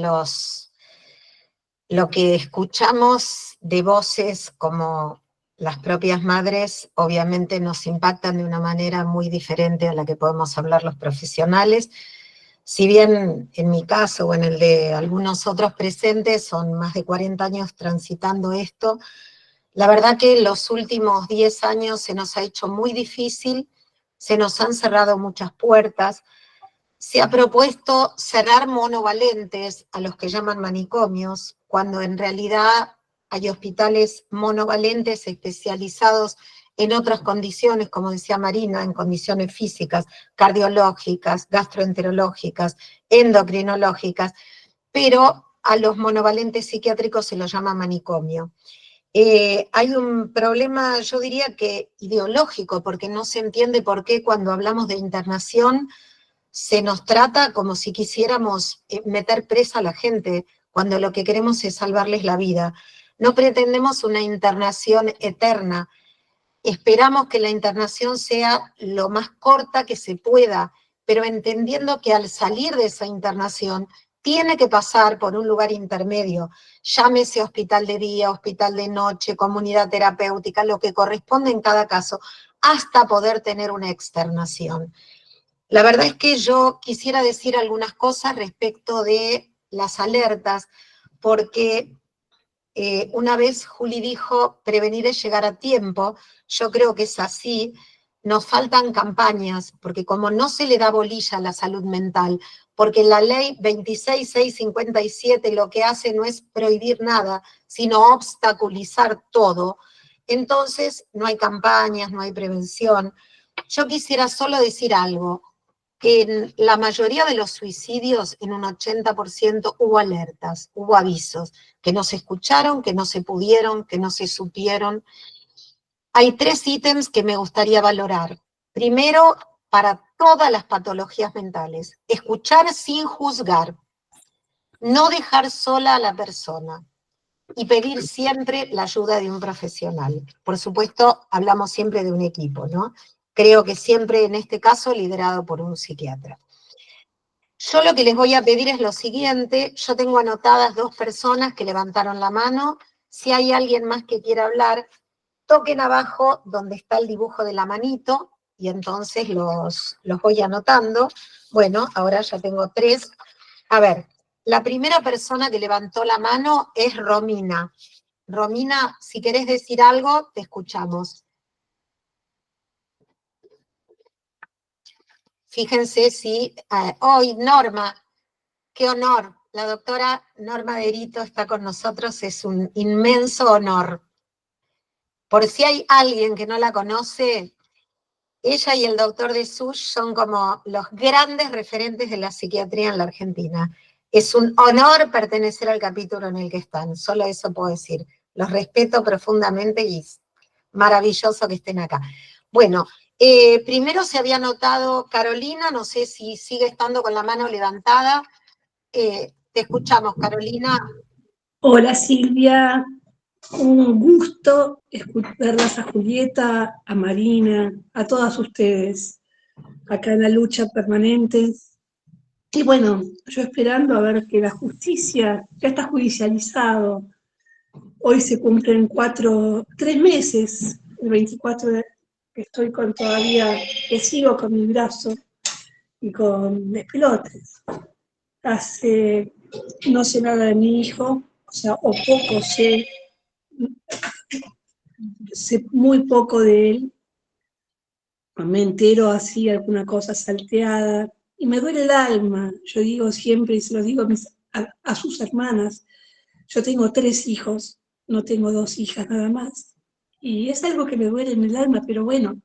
lo que escuchamos de voces como las propias madres, obviamente nos impactan de una manera muy diferente a la que podemos hablar los profesionales. Si bien en mi caso o en el de algunos otros presentes son más de 40 años transitando esto, la verdad que los últimos 10 años se nos ha hecho muy difícil, se nos han cerrado muchas puertas, se ha propuesto cerrar monovalentes a los que llaman manicomios, cuando en realidad hay hospitales monovalentes especializados en otras condiciones, como decía Marina, en condiciones físicas, cardiológicas, gastroenterológicas, endocrinológicas, pero a los monovalentes psiquiátricos se los llama manicomio. Hay un problema, yo diría que ideológico, porque no se entiende por qué cuando hablamos de internación se nos trata como si quisiéramos meter presa a la gente, cuando lo que queremos es salvarles la vida. No pretendemos una internación eterna, esperamos que la internación sea lo más corta que se pueda, pero entendiendo que al salir de esa internación tiene que pasar por un lugar intermedio, llámese hospital de día, hospital de noche, comunidad terapéutica, lo que corresponde en cada caso, hasta poder tener una externación. La verdad es que yo quisiera decir algunas cosas respecto de las alertas, porque una vez Juli dijo, prevenir es llegar a tiempo. Yo creo que es así. Nos faltan campañas, porque como no se le da bolilla a la salud mental, porque la ley 26657 lo que hace no es prohibir nada, sino obstaculizar todo, entonces no hay campañas, no hay prevención. Yo quisiera solo decir algo, que en la mayoría de los suicidios, en un 80%, hubo alertas, hubo avisos, que no se escucharon, que no se pudieron, que no se supieron. Hay 3 ítems que me gustaría valorar. Primero, para todas las patologías mentales, escuchar sin juzgar, no dejar sola a la persona y pedir siempre la ayuda de un profesional. Por supuesto, hablamos siempre de un equipo, ¿no? Creo que siempre en este caso liderado por un psiquiatra. Yo lo que les voy a pedir es lo siguiente, yo tengo anotadas 2 personas que levantaron la mano, si hay alguien más que quiera hablar, toquen abajo donde está el dibujo de la manito, y entonces los voy anotando. Bueno, ahora ya tengo 3. A ver, la primera persona que levantó la mano es Romina. Romina, si querés decir algo, te escuchamos. Fíjense si hoy Norma, qué honor, la doctora Norma Derito está con nosotros, es un inmenso honor. Por si hay alguien que no la conoce, ella y el doctor de Such son como los grandes referentes de la psiquiatría en la Argentina. Es un honor pertenecer al capítulo en el que están, solo eso puedo decir. Los respeto profundamente y es maravilloso que estén acá. Bueno, primero se había notado Carolina, no sé si sigue estando con la mano levantada. Te escuchamos, Carolina. Hola Silvia, un gusto verlas a Julieta, a Marina, a todas ustedes, acá en la lucha permanente. Y bueno, yo esperando a ver que la justicia ya está judicializado. Hoy se cumplen 3 meses, el 24 que estoy todavía, que sigo con mi brazo y con despelotes. No sé nada de mi hijo, o sea, o poco sé muy poco de él. Me entero así, alguna cosa salteada, y me duele el alma. Yo digo siempre, y se lo digo a sus hermanas, yo tengo 3 hijos, no tengo 2 hijas nada más. Y es algo que me duele en el alma, pero bueno,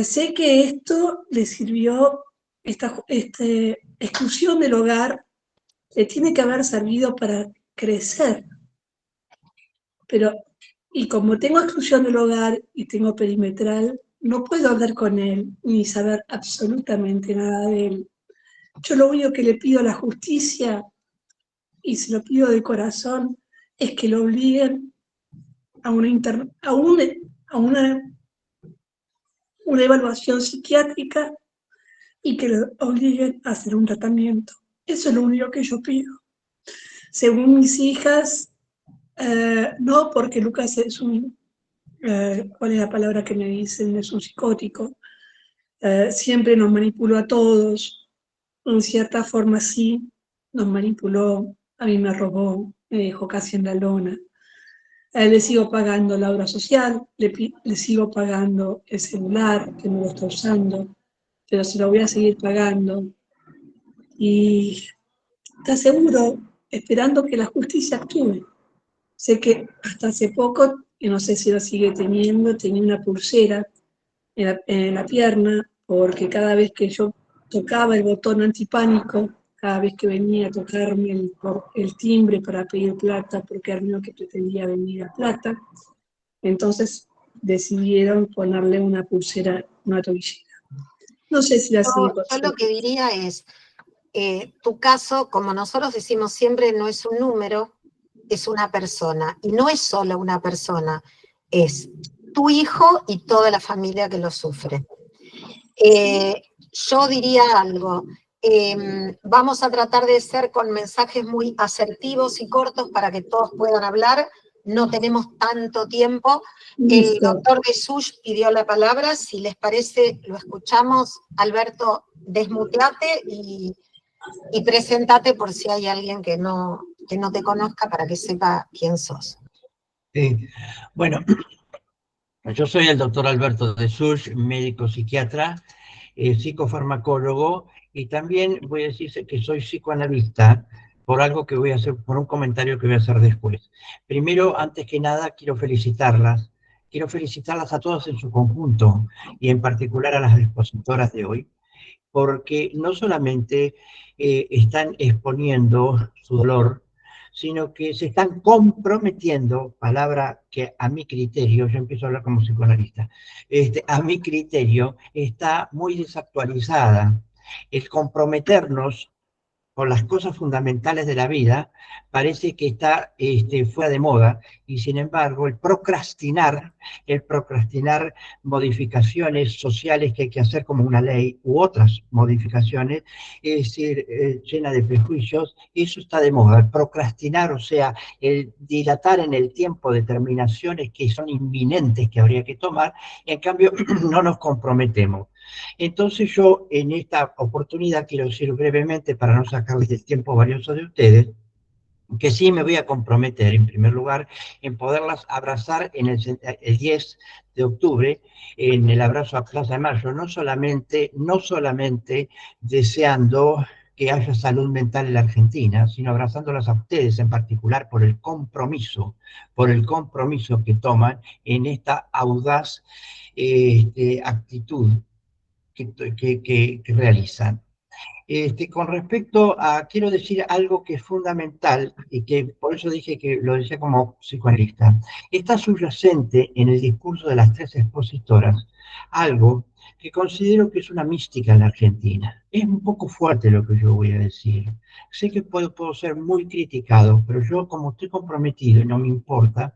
sé que esto le sirvió, esta exclusión del hogar, le tiene que haber servido para crecer. Pero, y como tengo exclusión del hogar y tengo perimetral, no puedo hablar con él ni saber absolutamente nada de él. Yo lo único que le pido a la justicia, y se lo pido de corazón, es que lo obliguen a una evaluación psiquiátrica y que lo obliguen a hacer un tratamiento. Eso es lo único que yo pido. Según mis hijas, no, porque Lucas es ¿cuál es la palabra que me dicen? Es un psicótico. Siempre nos manipuló a todos, en cierta forma sí, nos manipuló, a mí me robó, me dejó casi en la lona. Le sigo pagando la obra social, le sigo pagando el celular, que no lo está usando, pero se lo voy a seguir pagando. Y te aseguro, esperando que la justicia actúe. Sé que hasta hace poco, y no sé si la sigue teniendo, tenía una pulsera en la pierna, porque cada vez que yo tocaba el botón antipánico, cada vez que venía a tocarme el timbre para pedir plata, porque era lo que pretendía venir a plata, entonces decidieron ponerle una pulsera, una tobillera. No sé si la sigue Yo lo que diría es, tu caso, como nosotros decimos siempre, no es un número, es una persona. Y no es solo una persona, es tu hijo y toda la familia que lo sufre. Yo diría algo, vamos a tratar de ser con mensajes muy asertivos y cortos para que todos puedan hablar. No tenemos tanto tiempo. El doctor Besuch pidió la palabra. Si les parece, lo escuchamos. Alberto, desmuteate y presentate por si hay alguien que no te conozca para que sepa quién sos. Sí. Bueno, yo soy el doctor Alberto Besuch, médico psiquiatra, psicofarmacólogo, y también voy a decir que soy psicoanalista, por algo que voy a hacer, por un comentario que voy a hacer después. Primero, antes que nada, quiero felicitarlas a todas en su conjunto, y en particular a las expositoras de hoy, porque no solamente están exponiendo su dolor, sino que se están comprometiendo, palabra que a mi criterio, yo empiezo a hablar como psicoanalista, a mi criterio está muy desactualizada. El comprometernos con las cosas fundamentales de la vida parece que está fuera de moda, y sin embargo el procrastinar modificaciones sociales que hay que hacer como una ley u otras modificaciones, es decir, llena de prejuicios, eso está de moda. El procrastinar, o sea, el dilatar en el tiempo determinaciones que son inminentes que habría que tomar, en cambio no nos comprometemos. Entonces yo en esta oportunidad quiero decir brevemente, para no sacarles el tiempo valioso de ustedes, que sí me voy a comprometer en primer lugar en poderlas abrazar en el 10 de octubre, en el abrazo a Plaza de Mayo, no solamente deseando que haya salud mental en la Argentina, sino abrazándolas a ustedes en particular por el compromiso que toman en esta audaz actitud que realizan. Con respecto a, quiero decir algo que es fundamental y que por eso dije que lo decía como psicoanalista. Está subyacente en el discurso de las tres expositoras algo que considero que es una mística en la Argentina. Es un poco fuerte lo que yo voy a decir. Sé que puedo ser muy criticado, pero yo como estoy comprometido y no me importa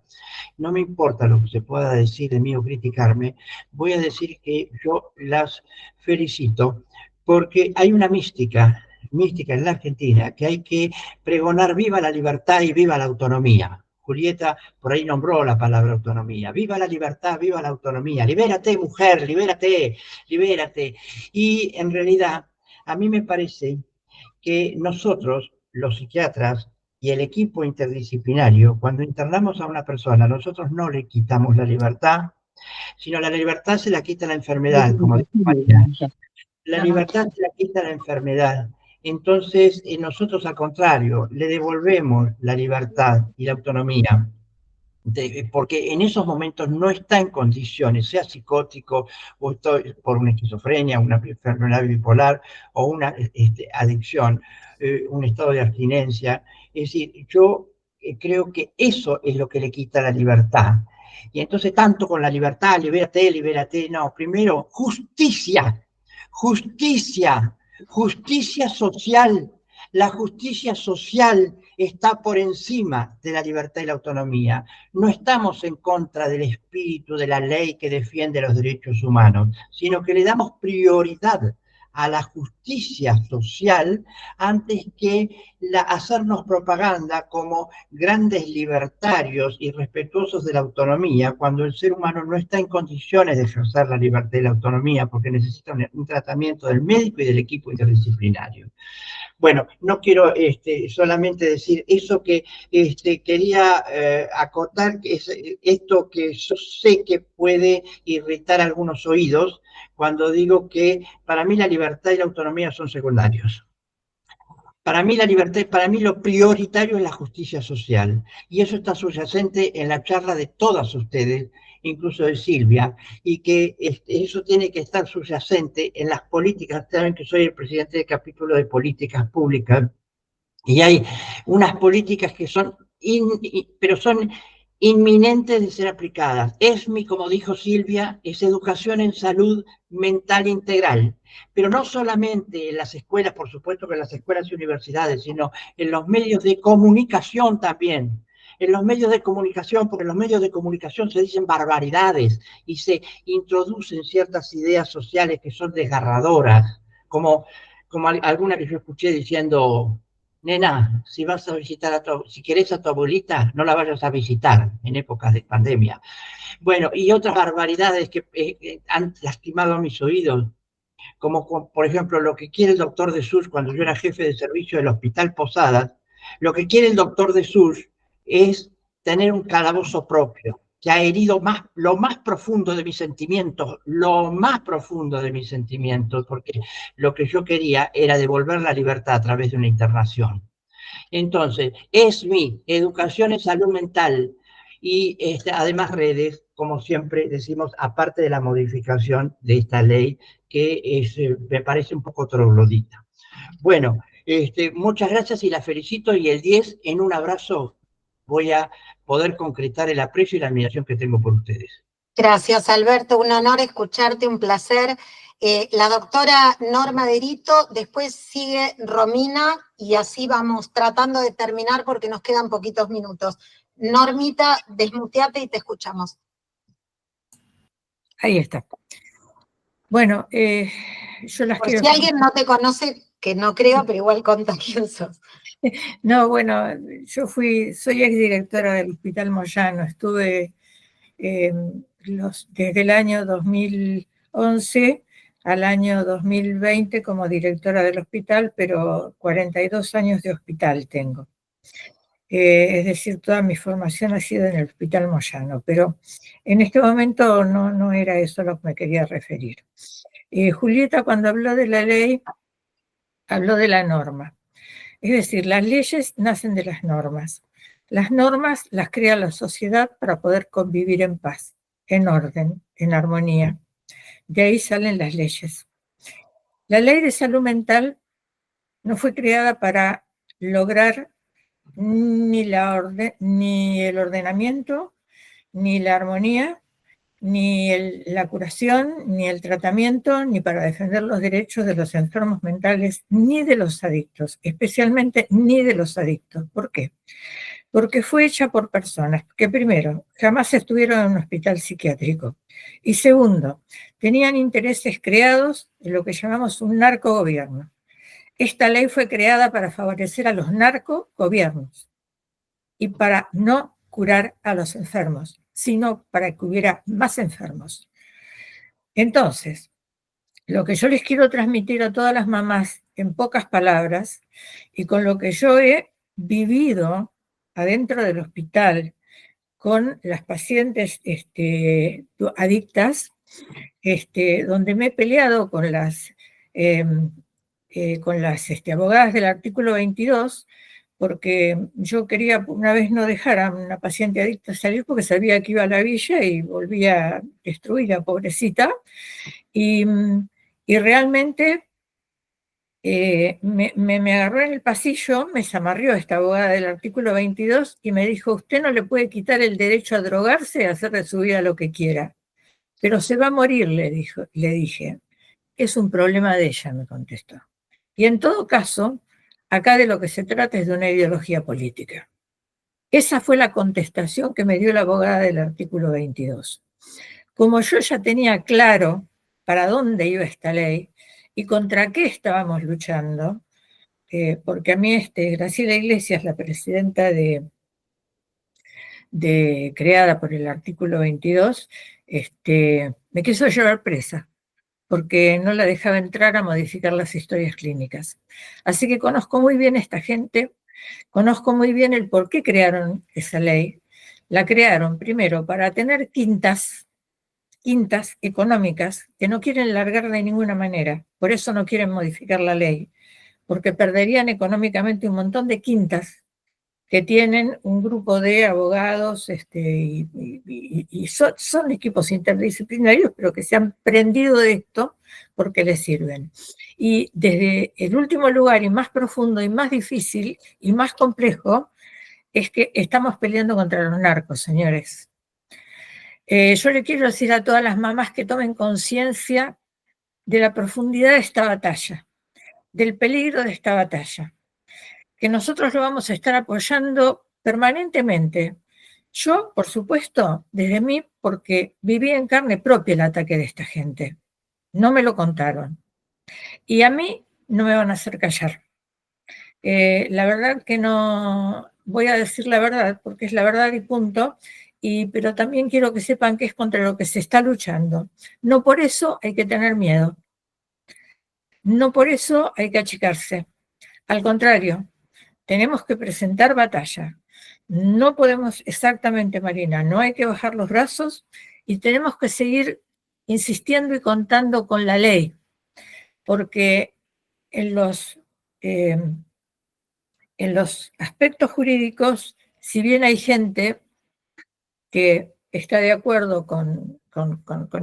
lo que se pueda decir de mí o criticarme, voy a decir que yo las felicito porque hay una mística en la Argentina que hay que pregonar viva la libertad y viva la autonomía. Julieta por ahí nombró la palabra autonomía. Viva la libertad, viva la autonomía. Libérate, mujer, libérate, libérate. Y en realidad, a mí me parece que nosotros, los psiquiatras y el equipo interdisciplinario, cuando internamos a una persona, nosotros no le quitamos la libertad, sino la libertad se la quita la enfermedad, como dijo María. La libertad se la quita la enfermedad. Entonces, nosotros al contrario, le devolvemos la libertad y la autonomía, porque en esos momentos no está en condiciones, sea psicótico o estoy por una esquizofrenia, una enfermedad bipolar o una adicción, un estado de abstinencia. Es decir, yo creo que eso es lo que le quita la libertad. Y entonces tanto con la libertad, libérate, libérate, no, primero justicia, justicia, justicia social. La justicia social está por encima de la libertad y la autonomía. No estamos en contra del espíritu de la ley que defiende los derechos humanos, sino que le damos prioridad a la justicia social antes que hacernos propaganda como grandes libertarios y respetuosos de la autonomía, cuando el ser humano no está en condiciones de ejercer la libertad y la autonomía porque necesita un tratamiento del médico y del equipo interdisciplinario. Bueno, no quiero solamente decir eso que quería acotar, que es esto que yo sé que puede irritar algunos oídos cuando digo que para mí la libertad y la autonomía son secundarios. Para mí la libertad, para mí lo prioritario es la justicia social. Y eso está subyacente en la charla de todas ustedes, incluso de Silvia, y que eso tiene que estar subyacente en las políticas. Saben que soy el presidente del capítulo de políticas públicas, y hay unas políticas que son, pero son inminentes de ser aplicadas. ESMI, como dijo Silvia, es educación en salud mental integral, pero no solamente en las escuelas, por supuesto que en las escuelas y universidades, sino en los medios de comunicación también. En los medios de comunicación, porque en los medios de comunicación se dicen barbaridades y se introducen ciertas ideas sociales que son desgarradoras, como alguna que yo escuché diciendo: nena, si vas a visitar si querés a tu abuelita, no la vayas a visitar en épocas de pandemia. Bueno, y otras barbaridades que han lastimado a mis oídos, como por ejemplo lo que quiere el doctor de SUS cuando yo era jefe de servicio del Hospital Posadas. Lo que quiere el doctor de SUS es tener un calabozo propio, que ha herido lo más profundo de mis sentimientos, porque lo que yo quería era devolver la libertad a través de una internación. Entonces, ESMI, educación en salud mental, y además redes, como siempre decimos, aparte de la modificación de esta ley, que me parece un poco troglodita. Bueno, muchas gracias y la felicito, y el 10, en un abrazo, voy a poder concretar el aprecio y la admiración que tengo por ustedes. Gracias, Alberto, un honor escucharte, un placer. La doctora Norma Derito, después sigue Romina, y así vamos tratando de terminar porque nos quedan poquitos minutos. Normita, desmuteate y te escuchamos. Ahí está. Bueno, yo las Por quiero... si alguien no te conoce, que no creo, pero igual contá quién sos. No, bueno, soy exdirectora del Hospital Moyano, estuve desde el año 2011 al año 2020 como directora del hospital, pero 42 años de hospital tengo. Es decir, toda mi formación ha sido en el Hospital Moyano, pero en este momento no era eso a lo que me quería referir. Julieta, cuando habló de la ley, habló de la norma. Es decir, las leyes nacen de las normas. Las normas las crea la sociedad para poder convivir en paz, en orden, en armonía. De ahí salen las leyes. La ley de salud mental no fue creada para lograr ni el ordenamiento, ni la armonía, ni la curación, ni el tratamiento, ni para defender los derechos de los enfermos mentales, ni de los adictos, especialmente ni de los adictos. ¿Por qué? Porque fue hecha por personas que, primero, jamás estuvieron en un hospital psiquiátrico, y segundo, tenían intereses creados en lo que llamamos un narcogobierno. Esta ley fue creada para favorecer a los narcogobiernos y para no curar a los enfermos, sino para que hubiera más enfermos. Entonces, lo que yo les quiero transmitir a todas las mamás en pocas palabras, y con lo que yo he vivido adentro del hospital con las pacientes adictas, donde me he peleado con las abogadas del artículo 22, porque yo quería una vez no dejar a una paciente adicta salir porque sabía que iba a la villa y volvía destruida, pobrecita, y realmente me agarró en el pasillo, me zamarrió esta abogada del artículo 22 y me dijo: usted no le puede quitar el derecho a drogarse y a hacer de su vida lo que quiera, pero se va a morir, le dije. Es un problema de ella, me contestó. Y en todo caso, acá de lo que se trata es de una ideología política. Esa fue la contestación que me dio la abogada del artículo 22. Como yo ya tenía claro para dónde iba esta ley y contra qué estábamos luchando, porque a mí Graciela Iglesias, la presidenta creada por el artículo 22, me quiso llevar presa, porque no la dejaba entrar a modificar las historias clínicas. Así que conozco muy bien a esta gente, conozco muy bien el por qué crearon esa ley. La crearon primero para tener quintas económicas que no quieren largar de ninguna manera, por eso no quieren modificar la ley, porque perderían económicamente un montón de quintas que tienen un grupo de abogados y son equipos interdisciplinarios, pero que se han prendido de esto porque les sirven. Y desde el último lugar y más profundo y más difícil y más complejo es que estamos peleando contra los narcos, señores. Yo le quiero decir a todas las mamás que tomen conciencia de la profundidad de esta batalla, del peligro de esta batalla, que nosotros lo vamos a estar apoyando permanentemente. Yo, por supuesto, desde mí, porque viví en carne propia el ataque de esta gente. No me lo contaron. Y a mí no me van a hacer callar. La verdad que no voy a decir la verdad, porque es la verdad y punto, pero también quiero que sepan que es contra lo que se está luchando. No por eso hay que tener miedo. No por eso hay que achicarse. Al contrario, tenemos que presentar batalla. No podemos, exactamente, Marina, no hay que bajar los brazos y tenemos que seguir insistiendo y contando con la ley, porque en los aspectos jurídicos, si bien hay gente que está de acuerdo con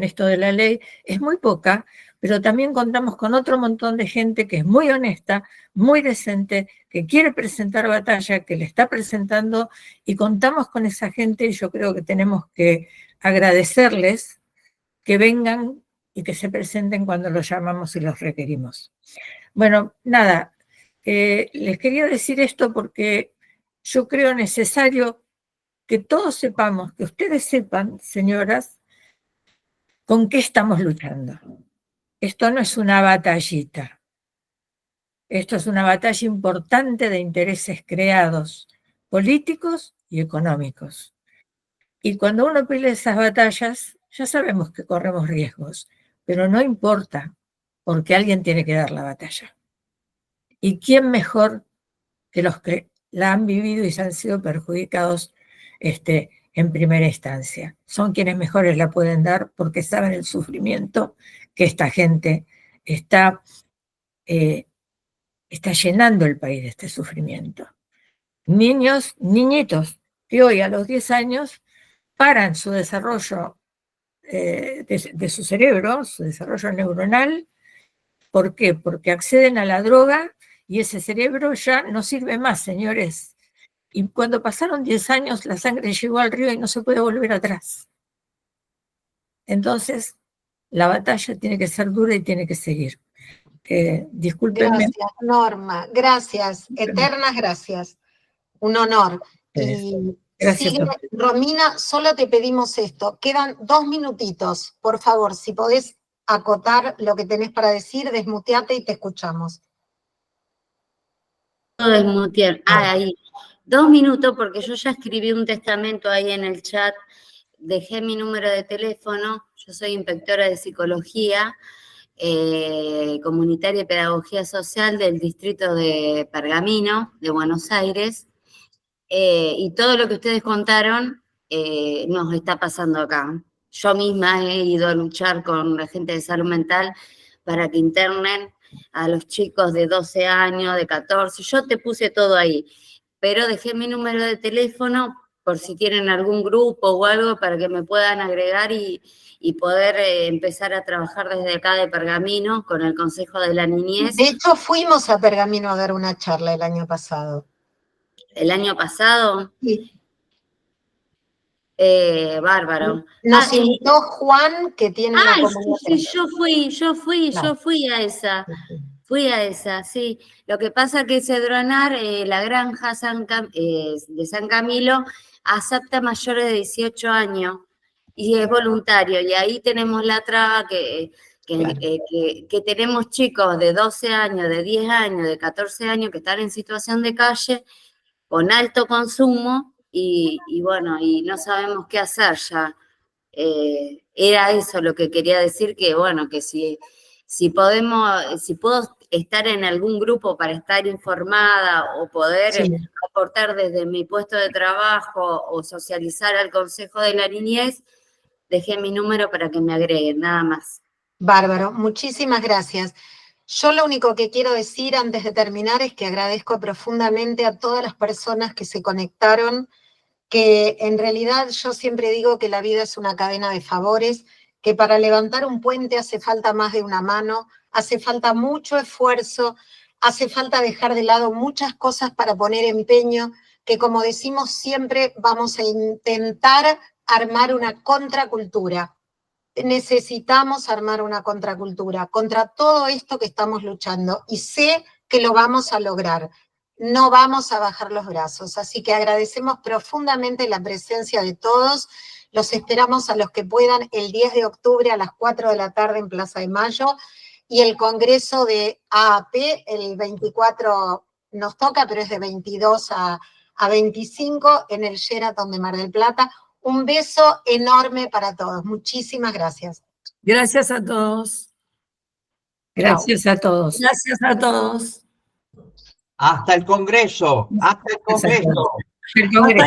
esto de la ley, es muy poca, pero también contamos con otro montón de gente que es muy honesta, muy decente, que quiere presentar batalla, que le está presentando, y contamos con esa gente, y yo creo que tenemos que agradecerles que vengan y que se presenten cuando los llamamos y los requerimos. Bueno, nada, les quería decir esto porque yo creo necesario que todos sepamos, que ustedes sepan, señoras, con qué estamos luchando. Esto no es una batallita. Esto es una batalla importante de intereses creados, políticos y económicos. Y cuando uno pelea esas batallas, ya sabemos que corremos riesgos, pero no importa, porque alguien tiene que dar la batalla. ¿Y quién mejor que los que la han vivido y se han sido perjudicados en primera instancia? Son quienes mejores la pueden dar porque saben el sufrimiento que esta gente está llenando el país de este sufrimiento. Niños, niñitos, que hoy a los 10 años paran su desarrollo de su cerebro, su desarrollo neuronal. ¿Por qué? Porque acceden a la droga y ese cerebro ya no sirve más, señores. Y cuando pasaron 10 años, la sangre llegó al río y no se puede volver atrás. Entonces, la batalla tiene que ser dura y tiene que seguir. Discúlpenme. Gracias, Norma. Gracias. Eternas gracias. Un honor. Y Gracias. sigue, Romina, solo te pedimos esto. Quedan 2 minutitos. Por favor, si podés acotar lo que tenés para decir, desmuteate y te escuchamos. Desmutear. Ahí. 2 minutos, porque yo ya escribí un testamento ahí en el chat. Dejé mi número de teléfono. Yo soy inspectora de psicología comunitaria y pedagogía social del distrito de Pergamino, de Buenos Aires. Y todo lo que ustedes contaron nos está pasando acá. Yo misma he ido a luchar con la gente de salud mental para que internen a los chicos de 12 años, de 14. Yo te puse todo ahí, pero dejé mi número de teléfono por si tienen algún grupo o algo para que me puedan agregar y poder empezar a trabajar desde acá de Pergamino con el Consejo de la Niñez. De hecho, fuimos a Pergamino a dar una charla el año pasado. ¿El año pasado? Sí. Bárbaro. Nos invitó Juan, que tiene una comunidad. Sí, yo fui a esa. Fui a esa, sí. Lo que pasa que Cedronar, la granja de San Camilo, acepta mayores de 18 años y es voluntario. Y ahí tenemos la traba que tenemos chicos de 12 años, de 10 años, de 14 años que están en situación de calle con alto consumo y bueno, y no sabemos qué hacer ya. Era eso lo que quería decir, que bueno, que si puedo estar en algún grupo para estar informada o poder aportar desde mi puesto de trabajo o socializar al Consejo de la Niñez, dejé mi número para que me agreguen, nada más. Bárbaro, muchísimas gracias. Yo lo único que quiero decir antes de terminar es que agradezco profundamente a todas las personas que se conectaron, que en realidad yo siempre digo que la vida es una cadena de favores, que para levantar un puente hace falta más de una mano, hace falta mucho esfuerzo, hace falta dejar de lado muchas cosas para poner empeño, que como decimos siempre vamos a intentar armar una contracultura. Necesitamos armar una contracultura contra todo esto que estamos luchando y sé que lo vamos a lograr. No vamos a bajar los brazos, así que agradecemos profundamente la presencia de todos. Los esperamos a los que puedan el 10 de octubre a las 4 de la tarde en Plaza de Mayo y el congreso de AAP el 24 nos toca, pero es de 22 a 25 en el Sheraton de Mar del Plata. Un beso enorme para todos. Muchísimas gracias. Gracias a todos. Gracias a todos. Gracias a todos. Hasta el Congreso. Hasta el Congreso. El Congreso.